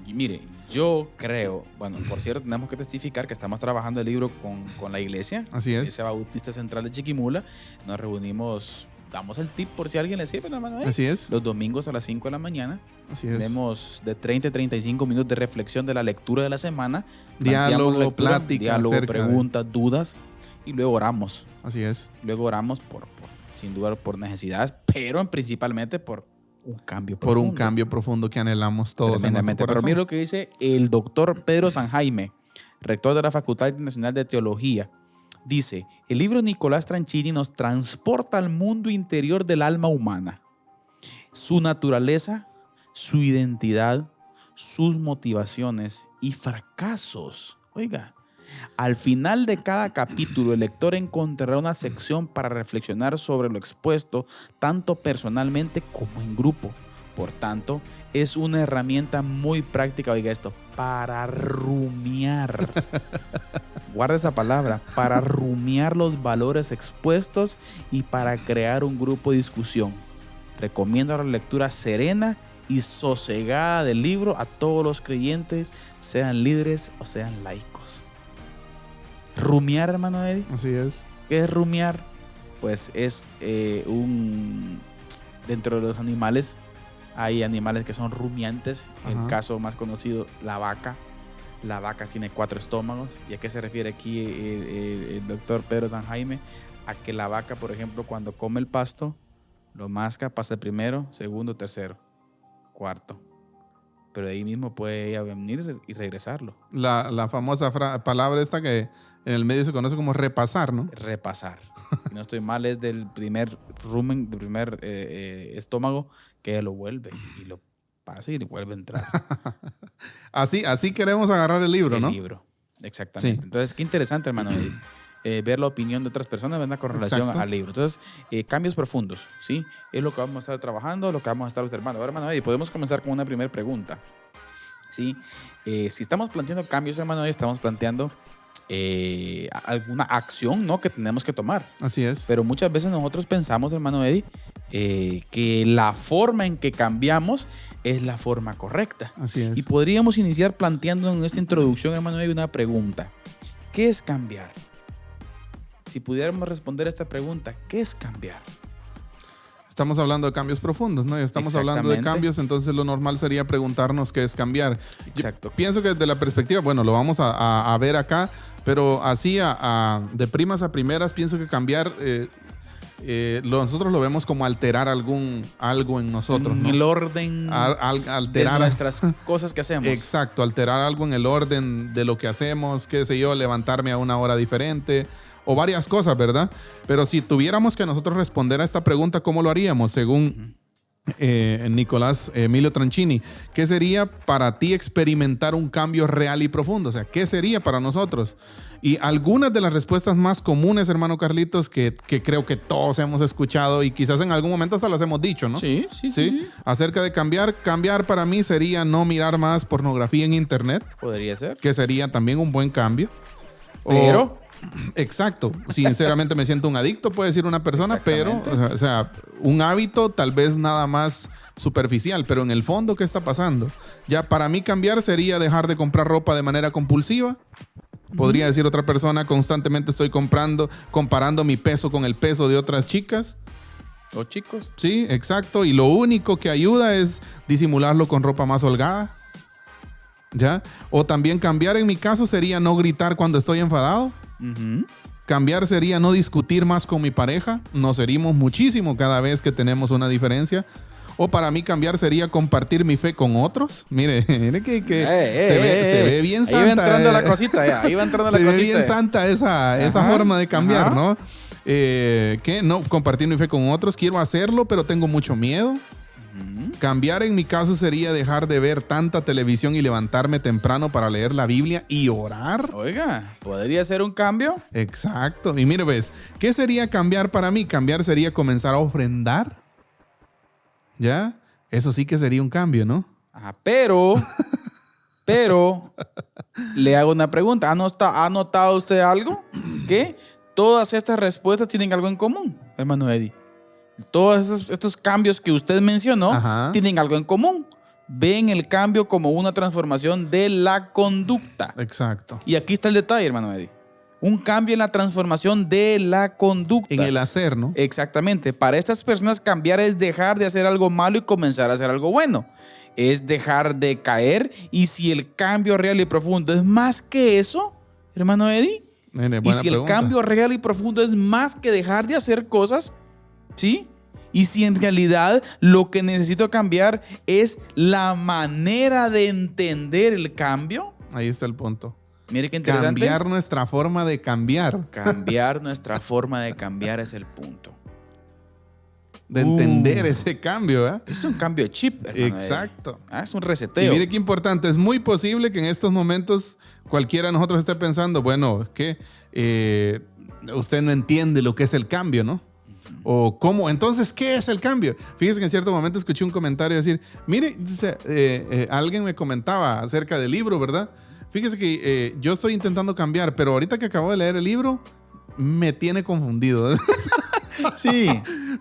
Mire, Yo creo, bueno, por cierto, tenemos que testificar que estamos trabajando el libro con la iglesia. Así es. Iglesia Bautista Central de Chiquimula. Nos reunimos, damos el tip por si a alguien le sirve, hermano. Así es. Los domingos a las 5 de la mañana. Así es. Tenemos de 30 a 35 minutos de reflexión de la lectura de la semana. Diálogo, Planteamos lectura, plática, diálogo, acerca de- preguntas, dudas. Y luego oramos. Así es. Luego oramos sin duda por necesidades, pero principalmente por un cambio Por profundo. un cambio profundo que anhelamos todos en nuestro Tremendamente. Pero corazón. mira lo que dice el doctor Pedro San Jaime, rector de la Facultad Internacional de Teología. Dice, el libro Nicolás Tranchini nos transporta al mundo interior del alma humana. Su naturaleza, su identidad, sus motivaciones y fracasos. Oiga, al final de cada capítulo, el lector encontrará una sección para reflexionar sobre lo expuesto, tanto personalmente como en grupo. Por tanto, es una herramienta muy práctica, oiga esto, para rumiar. Guarda esa palabra, para rumiar los valores expuestos y para crear un grupo de discusión. Recomiendo la lectura serena y sosegada del libro a todos los creyentes, sean líderes o sean laicos. Rumiar, hermano Eddie. Así es. ¿Qué es rumiar? Pues es dentro de los animales, hay animales que son rumiantes. Ajá. El caso más conocido, la vaca. La vaca tiene 4 estómagos. ¿Y a qué se refiere aquí el doctor Pedro San Jaime? A que la vaca, por ejemplo, cuando come el pasto, lo masca, pasa el primero, segundo, tercero, cuarto. Pero de ahí mismo puede ella venir y regresarlo. La famosa palabra esta que en el medio se conoce como repasar, ¿no? Repasar. Si no estoy mal, es del primer rumen, del primer estómago, que ella lo vuelve y lo pasa y le vuelve a entrar. Así queremos agarrar el libro, ¿no? El libro, exactamente. Sí. Entonces, qué interesante, hermano, ver la opinión de otras personas, ¿verdad? Con relación Exacto. al libro. Entonces, cambios profundos, ¿sí? Es lo que vamos a estar trabajando, lo que vamos a estar observando. Ahora, hermano, podemos comenzar con una primera pregunta, ¿sí? Si estamos planteando cambios, hermano, estamos planteando alguna acción, ¿no? Que tenemos que tomar. Así es. Pero muchas veces nosotros pensamos, hermano Eddie, que la forma en que cambiamos es la forma correcta. Así es. Y podríamos iniciar planteando en esta introducción, hermano Eddie, una pregunta. ¿Qué es cambiar? Si pudiéramos responder a esta pregunta, ¿qué es cambiar? Estamos hablando de cambios profundos, ¿no? Estamos hablando de Exactamente. cambios, entonces lo normal sería preguntarnos qué es cambiar. Exacto. Yo pienso que desde la perspectiva, bueno, lo vamos a ver acá, pero así de primas a primeras, pienso que cambiar, nosotros lo vemos como alterar algo en nosotros, En ¿no? el orden de Alterar nuestras cosas que hacemos. Exacto, alterar algo en el orden de lo que hacemos, qué sé yo, levantarme a una hora diferente o varias cosas, ¿verdad? Pero si tuviéramos que nosotros responder a esta pregunta, ¿cómo lo haríamos? Según Nicolás Emilio Tranchini, ¿qué sería para ti experimentar un cambio real y profundo? O sea, ¿qué sería para nosotros? Y algunas de las respuestas más comunes, hermano Carlitos, que creo que todos hemos escuchado y quizás en algún momento hasta las hemos dicho, ¿no? Sí. Acerca de cambiar. Cambiar para mí sería no mirar más pornografía en internet, Podría ser. que sería también un buen cambio. Pero... Exacto. Sinceramente me siento un adicto, puede decir una persona, pero, Exactamente. o sea, un hábito tal vez nada más superficial, pero en el fondo, ¿qué está pasando? Ya para mí cambiar sería dejar de comprar ropa de manera compulsiva. Podría decir otra persona, constantemente estoy comparando mi peso con el peso de otras chicas. ¿O chicos? Sí, exacto. Y lo único que ayuda es disimularlo con ropa más holgada. ¿Ya? O también cambiar en mi caso sería no gritar cuando estoy enfadado. Ujú. Cambiar sería no discutir más con mi pareja. Nos herimos muchísimo cada vez que tenemos una diferencia. O para mí cambiar sería compartir mi fe con otros. Mire que se ve bien santa. Ahí va entrando la cosita, ya. Ahí va entrando la Se ve cosita. bien santa esa Ajá, forma de cambiar, ajá. ¿no? Que no compartir mi fe con otros. Quiero hacerlo, pero tengo mucho miedo. Cambiar en mi caso sería dejar de ver tanta televisión y levantarme temprano para leer la Biblia y orar. Oiga, ¿podría ser un cambio? Exacto. Y mire, ves, ¿qué sería cambiar para mí? Cambiar sería comenzar a ofrendar. ¿Ya? Eso sí que sería un cambio, ¿no? Ajá, pero, le hago una pregunta. ¿Ha notado usted algo? Que todas estas respuestas tienen algo en común, hermano Eddie. Todos estos cambios que usted mencionó Ajá. tienen algo en común. ven el cambio como una transformación de la conducta. Exacto. Y aquí está el detalle, hermano Eddie. Un cambio en la transformación de la conducta. En el hacer, ¿no? Exactamente. Para estas personas cambiar es dejar de hacer algo malo y comenzar a hacer algo bueno. Es dejar de caer. Y si el cambio real y profundo es más que eso, hermano Eddie, y si el cambio real y profundo es más que dejar de hacer cosas, ¿sí? Y si en realidad lo que necesito cambiar es la manera de entender el cambio. Ahí está el punto. Mire qué interesante. Cambiar nuestra forma de cambiar. Cambiar nuestra forma de cambiar es el punto. De entender ese cambio, ¿eh? Es un cambio de chip, hermano. Exacto. Es un reseteo. Y mire qué importante. Es muy posible que en estos momentos cualquiera de nosotros esté pensando, bueno, es que usted no entiende lo que es el cambio, ¿no? O cómo, entonces, ¿qué es el cambio? Fíjese que en cierto momento escuché un comentario decir, mire, alguien me comentaba acerca del libro, ¿verdad? Fíjese que yo estoy intentando cambiar, pero ahorita que acabo de leer el libro, me tiene confundido. Sí.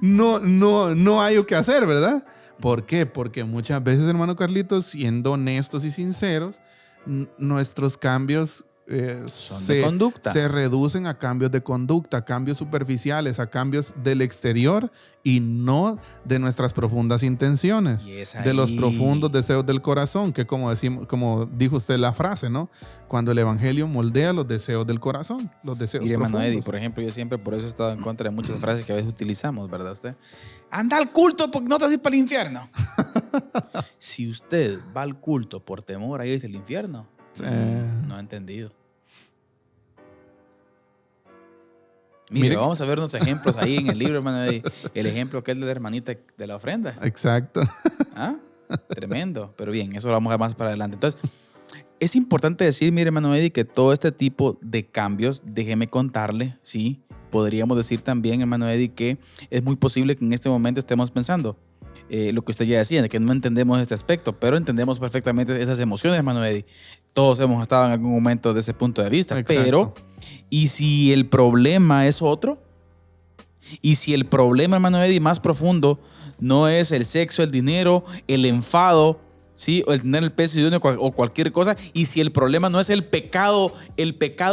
No hay o qué hacer, ¿verdad? ¿Por qué? Porque muchas veces, hermano Carlitos, siendo honestos y sinceros, nuestros cambios son de conducta. Se reducen a cambios de conducta, a cambios superficiales, a cambios del exterior y no de nuestras profundas intenciones, de los profundos deseos del corazón, que como dijo usted la frase, ¿no? Cuando el evangelio moldea los deseos del corazón, los deseos profundos. Hermano Eddie, por ejemplo, yo siempre por eso he estado en contra de muchas frases que a veces utilizamos, ¿verdad usted? Anda al culto porque no te vas a ir para el infierno. Si usted va al culto por temor a irse al infierno, no ha entendido. Mire, vamos a ver unos ejemplos ahí en el libro, hermano. El ejemplo que es de la hermanita de la ofrenda. Exacto. Tremendo. Pero bien, eso lo vamos a ver más para adelante. Entonces, es importante decir, mire, hermano Eddie, que todo este tipo de cambios, déjeme contarle, ¿sí? Podríamos decir también, hermano Eddie, que es muy posible que en este momento estemos pensando lo que usted ya decía, que no entendemos este aspecto, pero entendemos perfectamente esas emociones, hermano Eddie. Todos hemos estado en algún momento de ese punto de vista. Exacto. Pero, ¿y si el problema es otro? ¿Y si el problema, hermano Eddie, más profundo no es el sexo, el dinero, el enfado, ¿sí? O el tener el peso de uno o cualquier cosa? ¿Y si el problema no es el pecado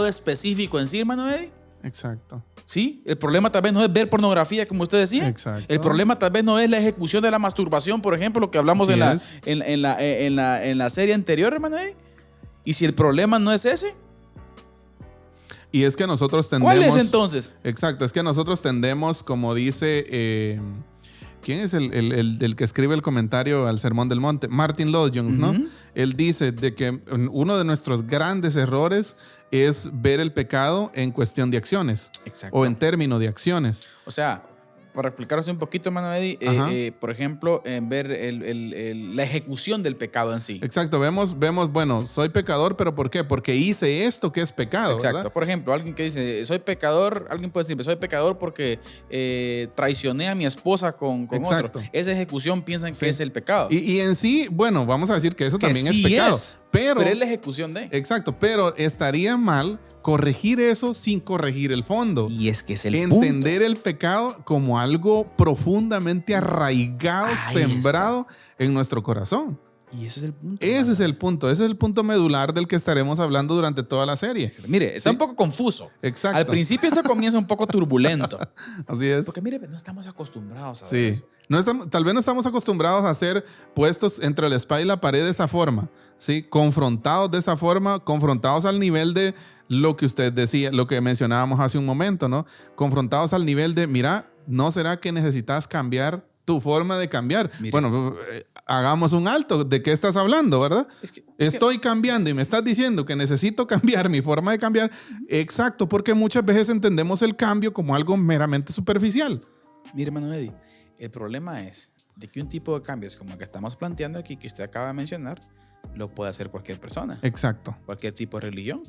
específico en sí, hermano Eddie? Exacto. ¿Sí? El problema tal vez no es ver pornografía, como usted decía. Exacto. El problema tal vez no es la ejecución de la masturbación, por ejemplo, lo que hablamos en la serie anterior, hermano Eddie. ¿Y si el problema no es ese? Y es que nosotros tendemos... ¿Cuál es entonces? Exacto, es que nosotros tendemos, como dice... ¿Quién es el que escribe el comentario al Sermón del Monte? Martin Lloyd Jones, ¿no? Él dice de que uno de nuestros grandes errores es ver el pecado en cuestión de acciones. Exacto. O en términos de acciones. O sea, para explicaros un poquito, hermano Eddie, por ejemplo, ver la ejecución del pecado en sí. Exacto, vemos, bueno, soy pecador, pero ¿por qué? Porque hice esto que es pecado. Exacto, ¿verdad? Por ejemplo, alguien que dice, soy pecador, alguien puede decir, soy pecador porque traicioné a mi esposa con otro. Esa ejecución piensan que es el pecado. Y en sí, bueno, vamos a decir que eso también es pecado. Pero es la ejecución de. Exacto, pero estaría mal corregir eso sin corregir el fondo. Y es que es el entender punto. El pecado como algo profundamente arraigado, sembrado en nuestro corazón. Y ese es el punto. Ese es el punto. Ese es el punto medular del que estaremos hablando durante toda la serie. Mire, está un poco confuso. Exacto. Al principio esto comienza un poco turbulento. Así es. Porque mire, no estamos acostumbrados a ver eso. Tal vez no estamos acostumbrados a ser puestos entre la espada y la pared de esa forma. ¿Sí? Confrontados de esa forma, confrontados al nivel de lo que usted decía, lo que mencionábamos hace un momento, ¿no? Confrontados al nivel de, mira, ¿no será que necesitas cambiar tu forma de cambiar? Mira. Bueno, hagamos un alto. ¿De qué estás hablando, verdad? Estoy cambiando y me estás diciendo que necesito cambiar mi forma de cambiar. Exacto, porque muchas veces entendemos el cambio como algo meramente superficial. Mire, hermano Eddie, el problema es de que un tipo de cambios como el que estamos planteando aquí, que usted acaba de mencionar, lo puede hacer cualquier persona. Exacto. Cualquier tipo de religión,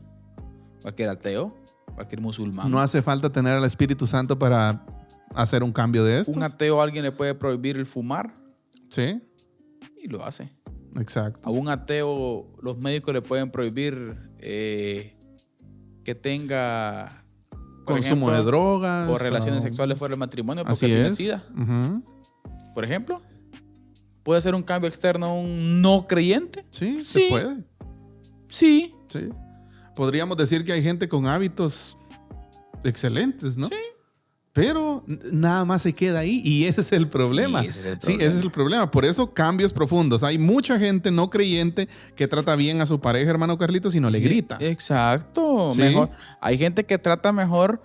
cualquier ateo, cualquier musulmán. No hace falta tener al Espíritu Santo para hacer un cambio de estos. Un ateo, alguien le puede prohibir el fumar. Sí. Y lo hace. Exacto. A un ateo, los médicos le pueden prohibir que tenga consumo de drogas o relaciones sexuales fuera del matrimonio porque tiene SIDA. Por ejemplo. ¿Puede ser un cambio externo a un no creyente? Sí, Sí. se puede. Sí. Sí. Podríamos decir que hay gente con hábitos excelentes, ¿no? Sí. Pero nada más se queda ahí y ese es el problema. Y ese es el Sí, ese es el problema. Por eso cambios profundos. Hay mucha gente no creyente que trata bien a su pareja, hermano Carlitos, y no le grita. Exacto. Sí. Mejor. Hay gente que trata mejor,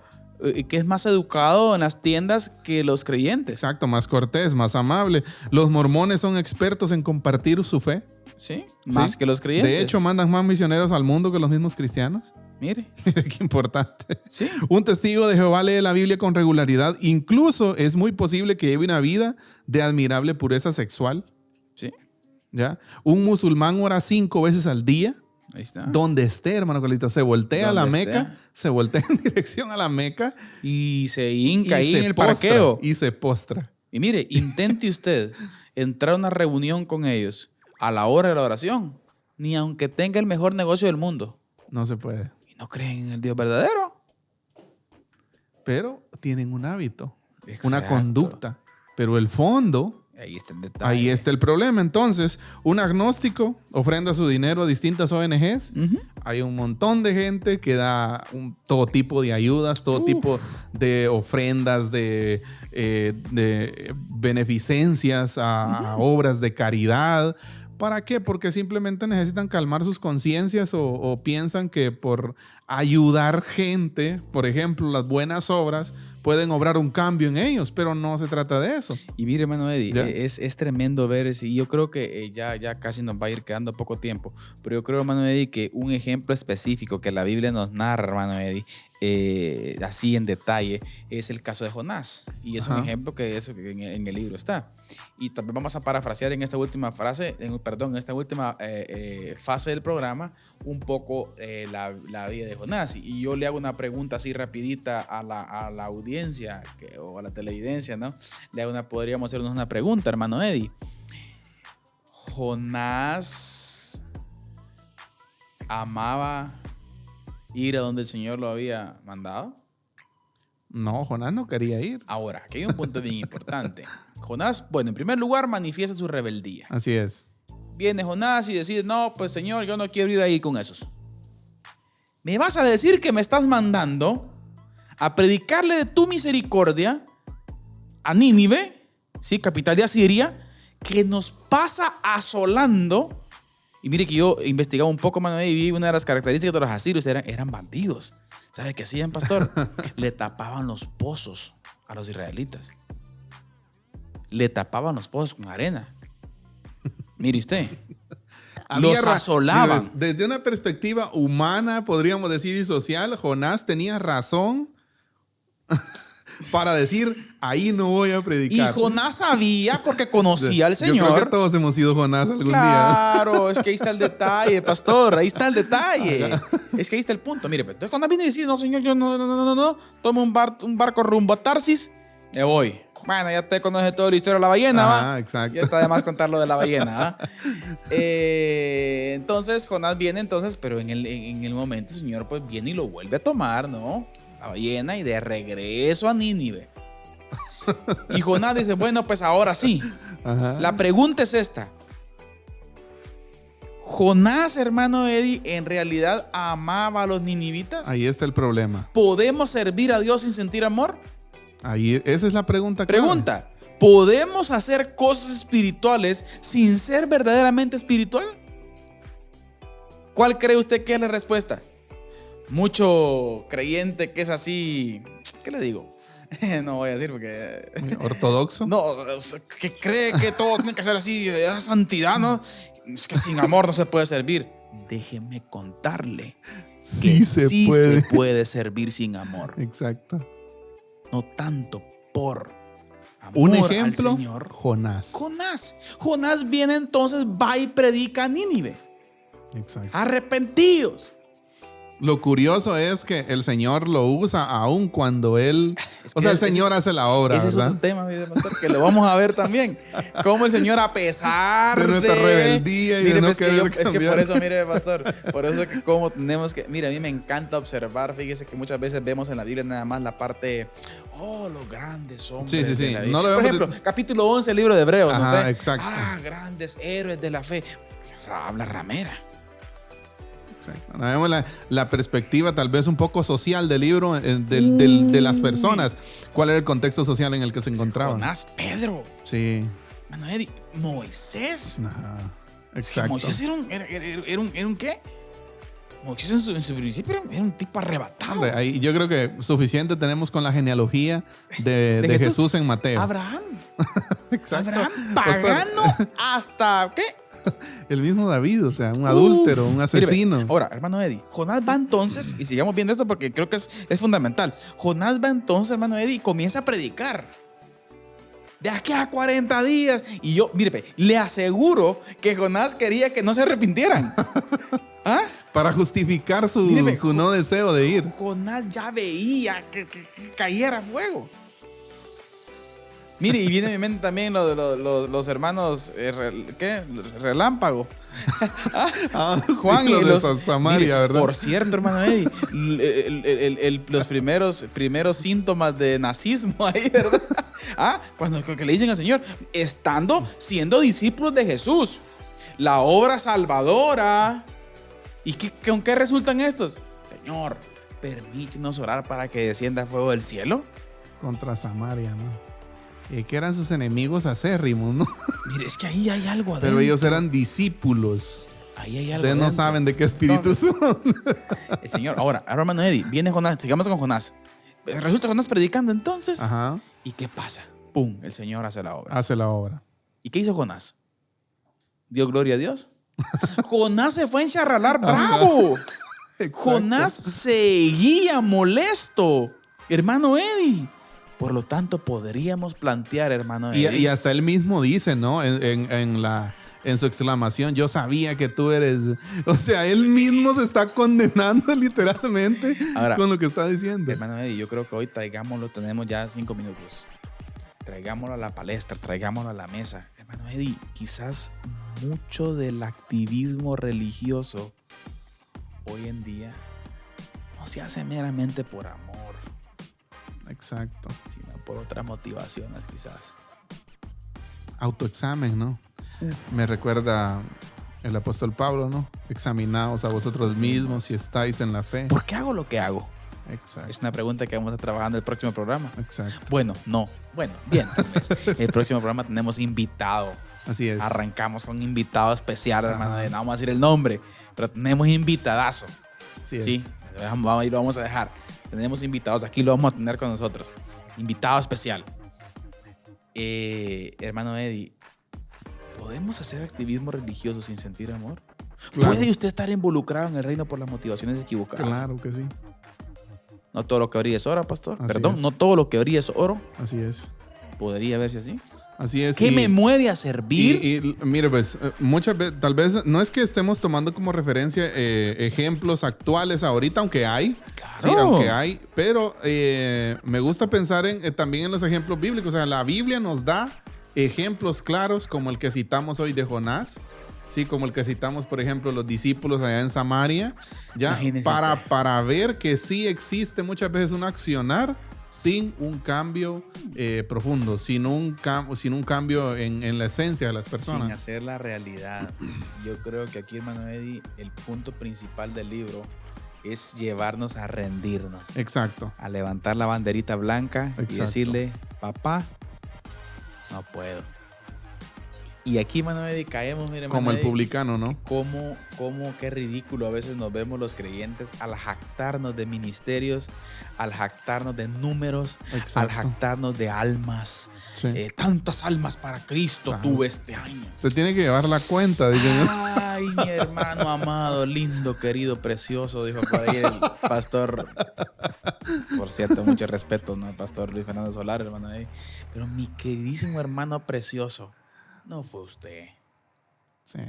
que es más educado en las tiendas que los creyentes. Exacto, más cortés, más amable. Los mormones son expertos en compartir su fe. Sí. Más Sí. que los creyentes. De hecho, mandan más misioneros al mundo que los mismos cristianos. Mire. Mira qué importante. Sí. Un testigo de Jehová lee la Biblia con regularidad. Incluso es muy posible que lleve una vida de admirable pureza sexual. Sí. ¿Ya? Un musulmán ora 5 veces al día. Ahí está. Donde esté, hermano Carlito, se voltea a la Donde Meca, esté. se voltea en dirección a la Meca Y se hinca ahí se en el postra, parqueo. y se postra. Y mire, intente usted entrar a una reunión con ellos a la hora de la oración, ni aunque tenga el mejor negocio del mundo. No se puede. Y no creen en el Dios verdadero. Pero tienen un hábito, Exacto. una conducta. Pero el fondo, Ahí está el detalle. ahí está el problema. Entonces, un agnóstico ofrenda su dinero a distintas ONGs. Ujú. Hay un montón de gente que da todo tipo de ayudas, todo tipo de ofrendas, de beneficencias a obras de caridad. ¿Para qué? Porque simplemente necesitan calmar sus conciencias o piensan que por ayudar gente, por ejemplo, las buenas obras, pueden obrar un cambio en ellos, pero no se trata de eso. Y mire, hermano Eddie, ¿Ya? es tremendo ver ese. Y yo creo que ya casi nos va a ir quedando poco tiempo. Pero yo creo, hermano Eddie, que un ejemplo específico que la Biblia nos narra, hermano Eddie, así en detalle, es el caso de Jonás. Y es un Ajá. ejemplo que en el libro está. Y también vamos a parafrasear en esta última frase, en esta última fase del programa, un poco la vida de Jonás. Y yo le hago una pregunta así rapidita a la audiencia o a la televidencia, ¿no? Podríamos hacernos una pregunta, hermano Eddie. ¿Jonás amaba ir a donde el Señor lo había mandado? No, Jonás no quería ir. Ahora, aquí hay un punto bien importante. Jonás, bueno, en primer lugar, manifiesta su rebeldía. Así es. Viene Jonás y decide, no, pues Señor, yo no quiero ir ahí con esos. ¿Me vas a decir que me estás mandando a predicarle de tu misericordia a Nínive, sí, capital de Asiria, que nos pasa asolando? Y mire que yo investigaba un poco, mano, y vi una de las características de los asirios eran bandidos. ¿Sabe qué hacían, pastor? Le tapaban los pozos a los israelitas. Le tapaban los pozos con arena. Mire usted. Los asolaban. Desde una perspectiva humana, podríamos decir, y social, Jonás tenía razón para decir, ahí no voy a Y predicar. Jonás sabía porque conocía al Yo creo que Señor. todos hemos sido Jonás algún día. Claro, es que ahí está el detalle, pastor. Ahí está el detalle. Es que ahí está el punto. Mire, pues, entonces Jonás viene y dice, no, Señor, yo no. Tomo un barco rumbo a Tarsis, me voy. Bueno, ya te conoce toda la historia de la ballena, ¿va? Ah, exacto. Ya está de más contar lo de la ballena, ¿va? Entonces Jonás viene, pero en el momento el Señor pues viene y lo vuelve a tomar, ¿no? La ballena y de regreso a Nínive. Y Jonás dice, bueno, pues ahora sí. Ajá. La pregunta es esta. ¿Jonás, hermano Eddie, en realidad amaba a los ninivitas? Ahí está el problema. ¿Podemos servir a Dios sin sentir amor? Ahí, esa es la pregunta clave. Pregunta, ¿podemos hacer cosas espirituales sin ser verdaderamente espiritual? ¿Cuál cree usted que es la respuesta? Mucho creyente que es así, ¿qué le digo? No voy a decir porque... ¿Ortodoxo? No, que cree que todo tiene que ser así, de santidad, ¿no? Es que sin amor no se puede servir. Déjeme contarle que Sí se puede. se puede servir sin amor. Exacto. No tanto por amor Un ejemplo, al Señor. Jonás. Jonás viene entonces, va y predica a Nínive. Exacto. Arrepentidos. Lo curioso es que el Señor lo usa aún cuando él... Es O sea, el que Señor ese hace la obra, Ese es ¿verdad? otro tema, mi pastor, que lo vamos a ver también. Cómo el Señor, a pesar De nuestra rebeldía y de no pues, querer es que cambiar. por eso, mire, pastor, por eso que como tenemos que... Mira, a mí me encanta observar, fíjese que muchas veces vemos en la Biblia nada más la parte... Oh, los grandes hombres Sí, sí, sí. de la vida. No lo Por vemos ejemplo, capítulo 11 del libro de Hebreos. ¿No Ajá, está? exacto. Grandes héroes de la fe. Habla ramera. Exacto. No vemos la perspectiva tal vez un poco social del libro, de las personas. ¿Cuál era el contexto social en el que se encontraban? Jonás, Pedro. Sí. Mano Eddie, Moisés. Ajá. Es que Exacto. Moisés era un ¿qué? Moisés en su principio era un tipo arrebatado. Hombre, ahí yo creo que suficiente tenemos con la genealogía de ¿De Jesús en Mateo. Abraham. Exacto. Abraham pagano hasta ¿qué? El mismo David, o sea, un adúltero, un asesino. Mire, ahora, hermano Eddie, Jonás va entonces, y sigamos viendo esto porque creo que es fundamental. Jonás va entonces, hermano Eddie, y comienza a predicar. De aquí a 40 días. Y yo, mire, le aseguro que Jonás quería que no se arrepintieran. ¿Ah? Para justificar su no deseo de ir. Jonás ya veía que cayera fuego. Mire, y viene a mi mente también los hermanos, ¿qué? Relámpago. Juan sí, y los de Samaria, mire, ¿verdad? Por cierto, hermano Eddie, los primeros síntomas de nazismo ahí, ¿verdad? Cuando que le dicen al Señor, siendo discípulos de Jesús, la obra salvadora. ¿Y con qué resultan estos? Señor, permítenos orar para que descienda fuego del cielo. Contra Samaria, ¿no? Que eran sus enemigos acérrimos, ¿no? Mire, es que ahí hay algo adentro. Pero ellos eran discípulos. Ahí hay algo Ustedes no adentro. saben de qué espíritu son. El Señor. Ahora, hermano Eddie, viene Jonás. Sigamos con Jonás. Resulta Jonás predicando entonces. Ajá. ¿Y qué pasa? ¡Pum! El Señor hace la obra. Hace la obra. ¿Y qué hizo Jonás? ¿Dio gloria a Dios? Jonás se fue a encharralar bravo. Jonás seguía molesto. Hermano Eddie. Por lo tanto, podríamos plantear, hermano Eddie. Y hasta él mismo dice, ¿no? En su exclamación, yo sabía que tú eres. O sea, él mismo se está condenando literalmente Ahora, con lo que está diciendo. Hermano Eddie, yo creo que hoy traigámoslo, tenemos ya 5 minutos. Traigámoslo a la palestra, traigámoslo a la mesa. Hermano Eddie, quizás mucho del activismo religioso hoy en día no se hace meramente por amor, Exacto. sino por otras motivaciones quizás. Autoexamen, ¿no? Me recuerda el apóstol Pablo, ¿no? Examinaos a vosotros mismos si estáis en la fe. ¿Por qué hago lo que hago? Exacto. Es una pregunta que vamos a trabajar en el próximo programa. Exacto. Bueno, no. Bueno, bien, tal vez. El próximo programa tenemos invitado. Así es. Arrancamos con un invitado especial, hermano. No vamos a decir el nombre, pero tenemos invitadazo. Así es. Sí, ahí lo vamos a dejar. Tenemos invitados, aquí lo vamos a tener con nosotros. Invitado especial. Hermano Eddie, ¿podemos hacer activismo religioso sin sentir amor? Claro. ¿Puede usted estar involucrado en el reino por las motivaciones equivocadas? Claro que sí. No todo lo que brilla es oro, pastor. Así Perdón, es. no todo lo que brilla es oro. Así es. ¿Podría verse así? Así es. ¿Qué me mueve a servir? Y mire, pues, muchas veces, tal vez, no es que estemos tomando como referencia ejemplos actuales ahorita, aunque hay. Claro. Sí, aunque hay. Pero me gusta pensar también en los ejemplos bíblicos. O sea, la Biblia nos da ejemplos claros como el que citamos hoy de Jonás. Sí, como el que citamos, por ejemplo, los discípulos allá en Samaria. Ya, para ver que sí existe muchas veces un accionar sin un cambio profundo, sin un cambio en la esencia de las personas. Sin hacer la realidad. Yo creo que aquí, hermano Eddie, el punto principal del libro es llevarnos a rendirnos. Exacto. A levantar la banderita blanca. Exacto. Y decirle, papá, no puedo. Y aquí, hermano Eddie, caemos, mire, hermano Como el Eddie, publicano, ¿no? qué ridículo a veces nos vemos los creyentes al jactarnos de ministerios, al jactarnos de números, Exacto. al jactarnos de almas. Sí. Tantas almas para Cristo Claro. tuve este año. Usted tiene que llevar la cuenta. Dicen, ¿no? Ay, mi hermano amado, lindo, querido, precioso, dijo por ahí el pastor. Por cierto, mucho respeto, ¿no? El pastor Luis Fernando Solar, hermano. Pero mi queridísimo hermano precioso, no fue usted, Sí.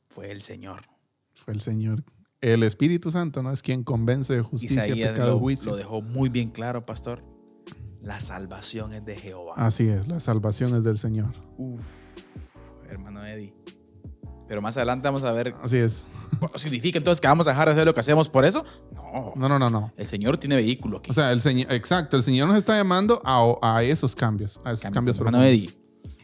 fue el Señor. Fue el Señor. El Espíritu Santo, ¿no? Es quien convence de justicia, Isaías pecado, juicio. lo dejó muy bien claro, pastor. La salvación es de Jehová. Así es, la salvación es del Señor. Uf, hermano Eddie. Pero más adelante vamos a ver. Así es. ¿Significa entonces que vamos a dejar de hacer lo que hacemos por eso? No. El Señor tiene vehículo aquí. O sea, el Señor, exacto, el Señor nos está llamando a esos cambios, a esos cambios Hermano profundos.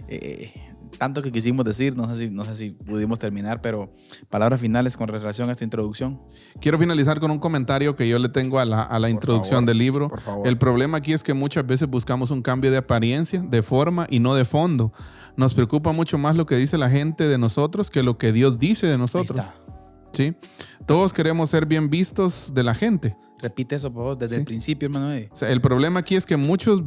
Eddie, tanto que quisimos decir, no sé si pudimos terminar, pero palabras finales con relación a esta introducción. Quiero finalizar con un comentario que yo le tengo a la introducción del libro. Por favor. El problema aquí es que muchas veces buscamos un cambio de apariencia, de forma y no de fondo. Nos preocupa mucho más lo que dice la gente de nosotros que lo que Dios dice de nosotros. Ahí está. ¿Sí? Todos queremos ser bien vistos de la gente. Repite eso, por favor, desde Sí. el principio, hermano Eddie. O sea, el problema aquí es que muchas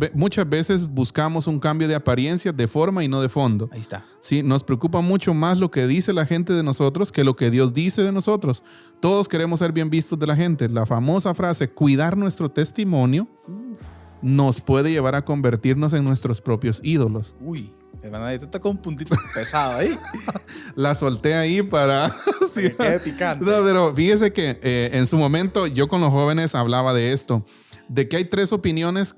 veces buscamos un cambio de apariencia, de forma y no de fondo. Ahí está. Sí, nos preocupa mucho más lo que dice la gente de nosotros que lo que Dios dice de nosotros. Todos queremos ser bien vistos de la gente. La famosa frase, cuidar nuestro testimonio, nos puede llevar a convertirnos en nuestros propios ídolos. Uy, hermano Eddie, tú estás con un puntito pesado ahí. La solté ahí para... sí. Que quede picante. No, pero fíjese que en su momento yo con los jóvenes hablaba de esto, de que hay tres opiniones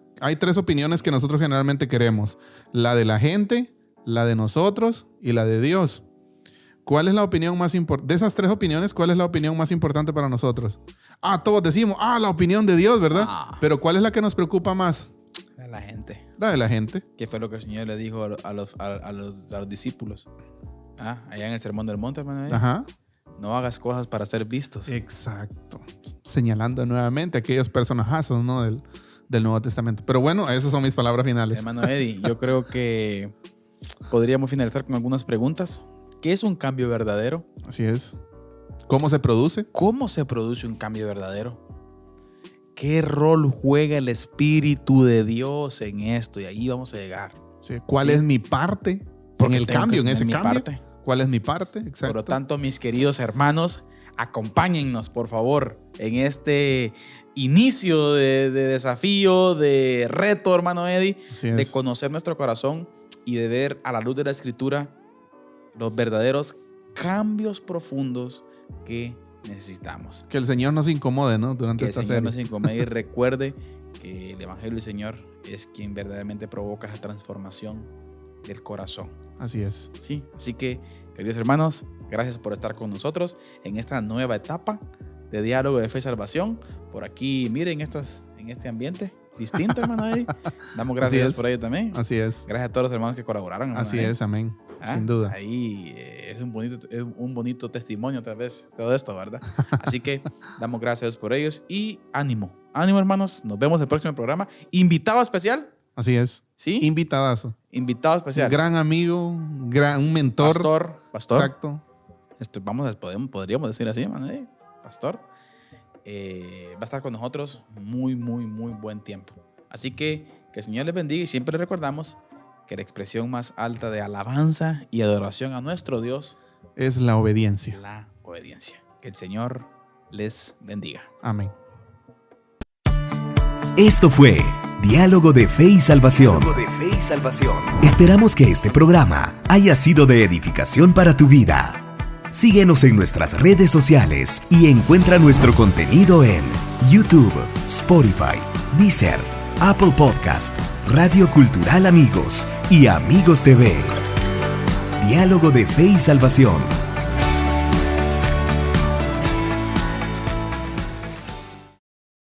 que nosotros generalmente queremos. La de la gente, la de nosotros y la de Dios. ¿Cuál es la opinión más importante? De esas tres opiniones, ¿cuál es la opinión más importante para nosotros? Todos decimos, la opinión de Dios, ¿verdad? Pero ¿cuál es la que nos preocupa más? A la gente. La de la gente. ¿Qué fue lo que el Señor le dijo a los discípulos? Allá en el Sermón del Monte, hermano Eddie. Ajá. No hagas cosas para ser vistos. Exacto. Señalando nuevamente aquellos personajazos, ¿no? del Nuevo Testamento. Pero bueno, esas son mis palabras finales. Hermano Eddie, yo creo que podríamos finalizar con algunas preguntas. ¿Qué es un cambio verdadero? Así es. ¿Cómo se produce? ¿Cómo se produce un cambio verdadero? ¿Qué rol juega el Espíritu de Dios en esto? Y ahí vamos a llegar. Sí. ¿Cuál es mi parte Porque en el tengo cambio, que en ese tener mi cambio? parte. ¿Cuál es mi parte? Exacto. Por lo tanto, mis queridos hermanos, acompáñennos, por favor, en este inicio de desafío, de reto, hermano Eddie, Así es. de conocer nuestro corazón y de ver a la luz de la Escritura los verdaderos cambios profundos que necesitamos. Que el Señor nos incomode, ¿no? Durante Que el esta Señor serie. nos incomode y recuerde que el Evangelio del Señor es quien verdaderamente provoca esa transformación del corazón. Así es. Sí, así que, queridos hermanos, gracias por estar con nosotros en esta nueva etapa de Diálogo de Fe y Salvación. Por aquí, miren, en este ambiente distinto, hermano Eddie. Damos gracias a Dios por ello también. Así es. Gracias a todos los hermanos que colaboraron. hermano Así Eddie. es, amén. Sin duda. Ahí es un bonito testimonio otra vez todo esto, ¿verdad? Así que damos gracias a Dios por ellos y ánimo. Ánimo, hermanos. Nos vemos en el próximo programa. Invitado especial. Así es. ¿Sí? Invitadazo. Invitado especial. Un gran amigo, un mentor. Pastor. Exacto. Podríamos decir así, hermano, pastor. Va a estar con nosotros muy buen tiempo. Así que el Señor les bendiga y siempre les recordamos que la expresión más alta de alabanza y adoración a nuestro Dios Es la obediencia. es la obediencia. Que el Señor les bendiga. Amén. Esto fue Diálogo de Fe y Salvación. Esperamos que este programa haya sido de edificación para tu vida. Síguenos en nuestras redes sociales y encuentra nuestro contenido en YouTube, Spotify, Deezer, Apple Podcast, Radio Cultural Amigos y Amigos TV. Diálogo de Fe y Salvación.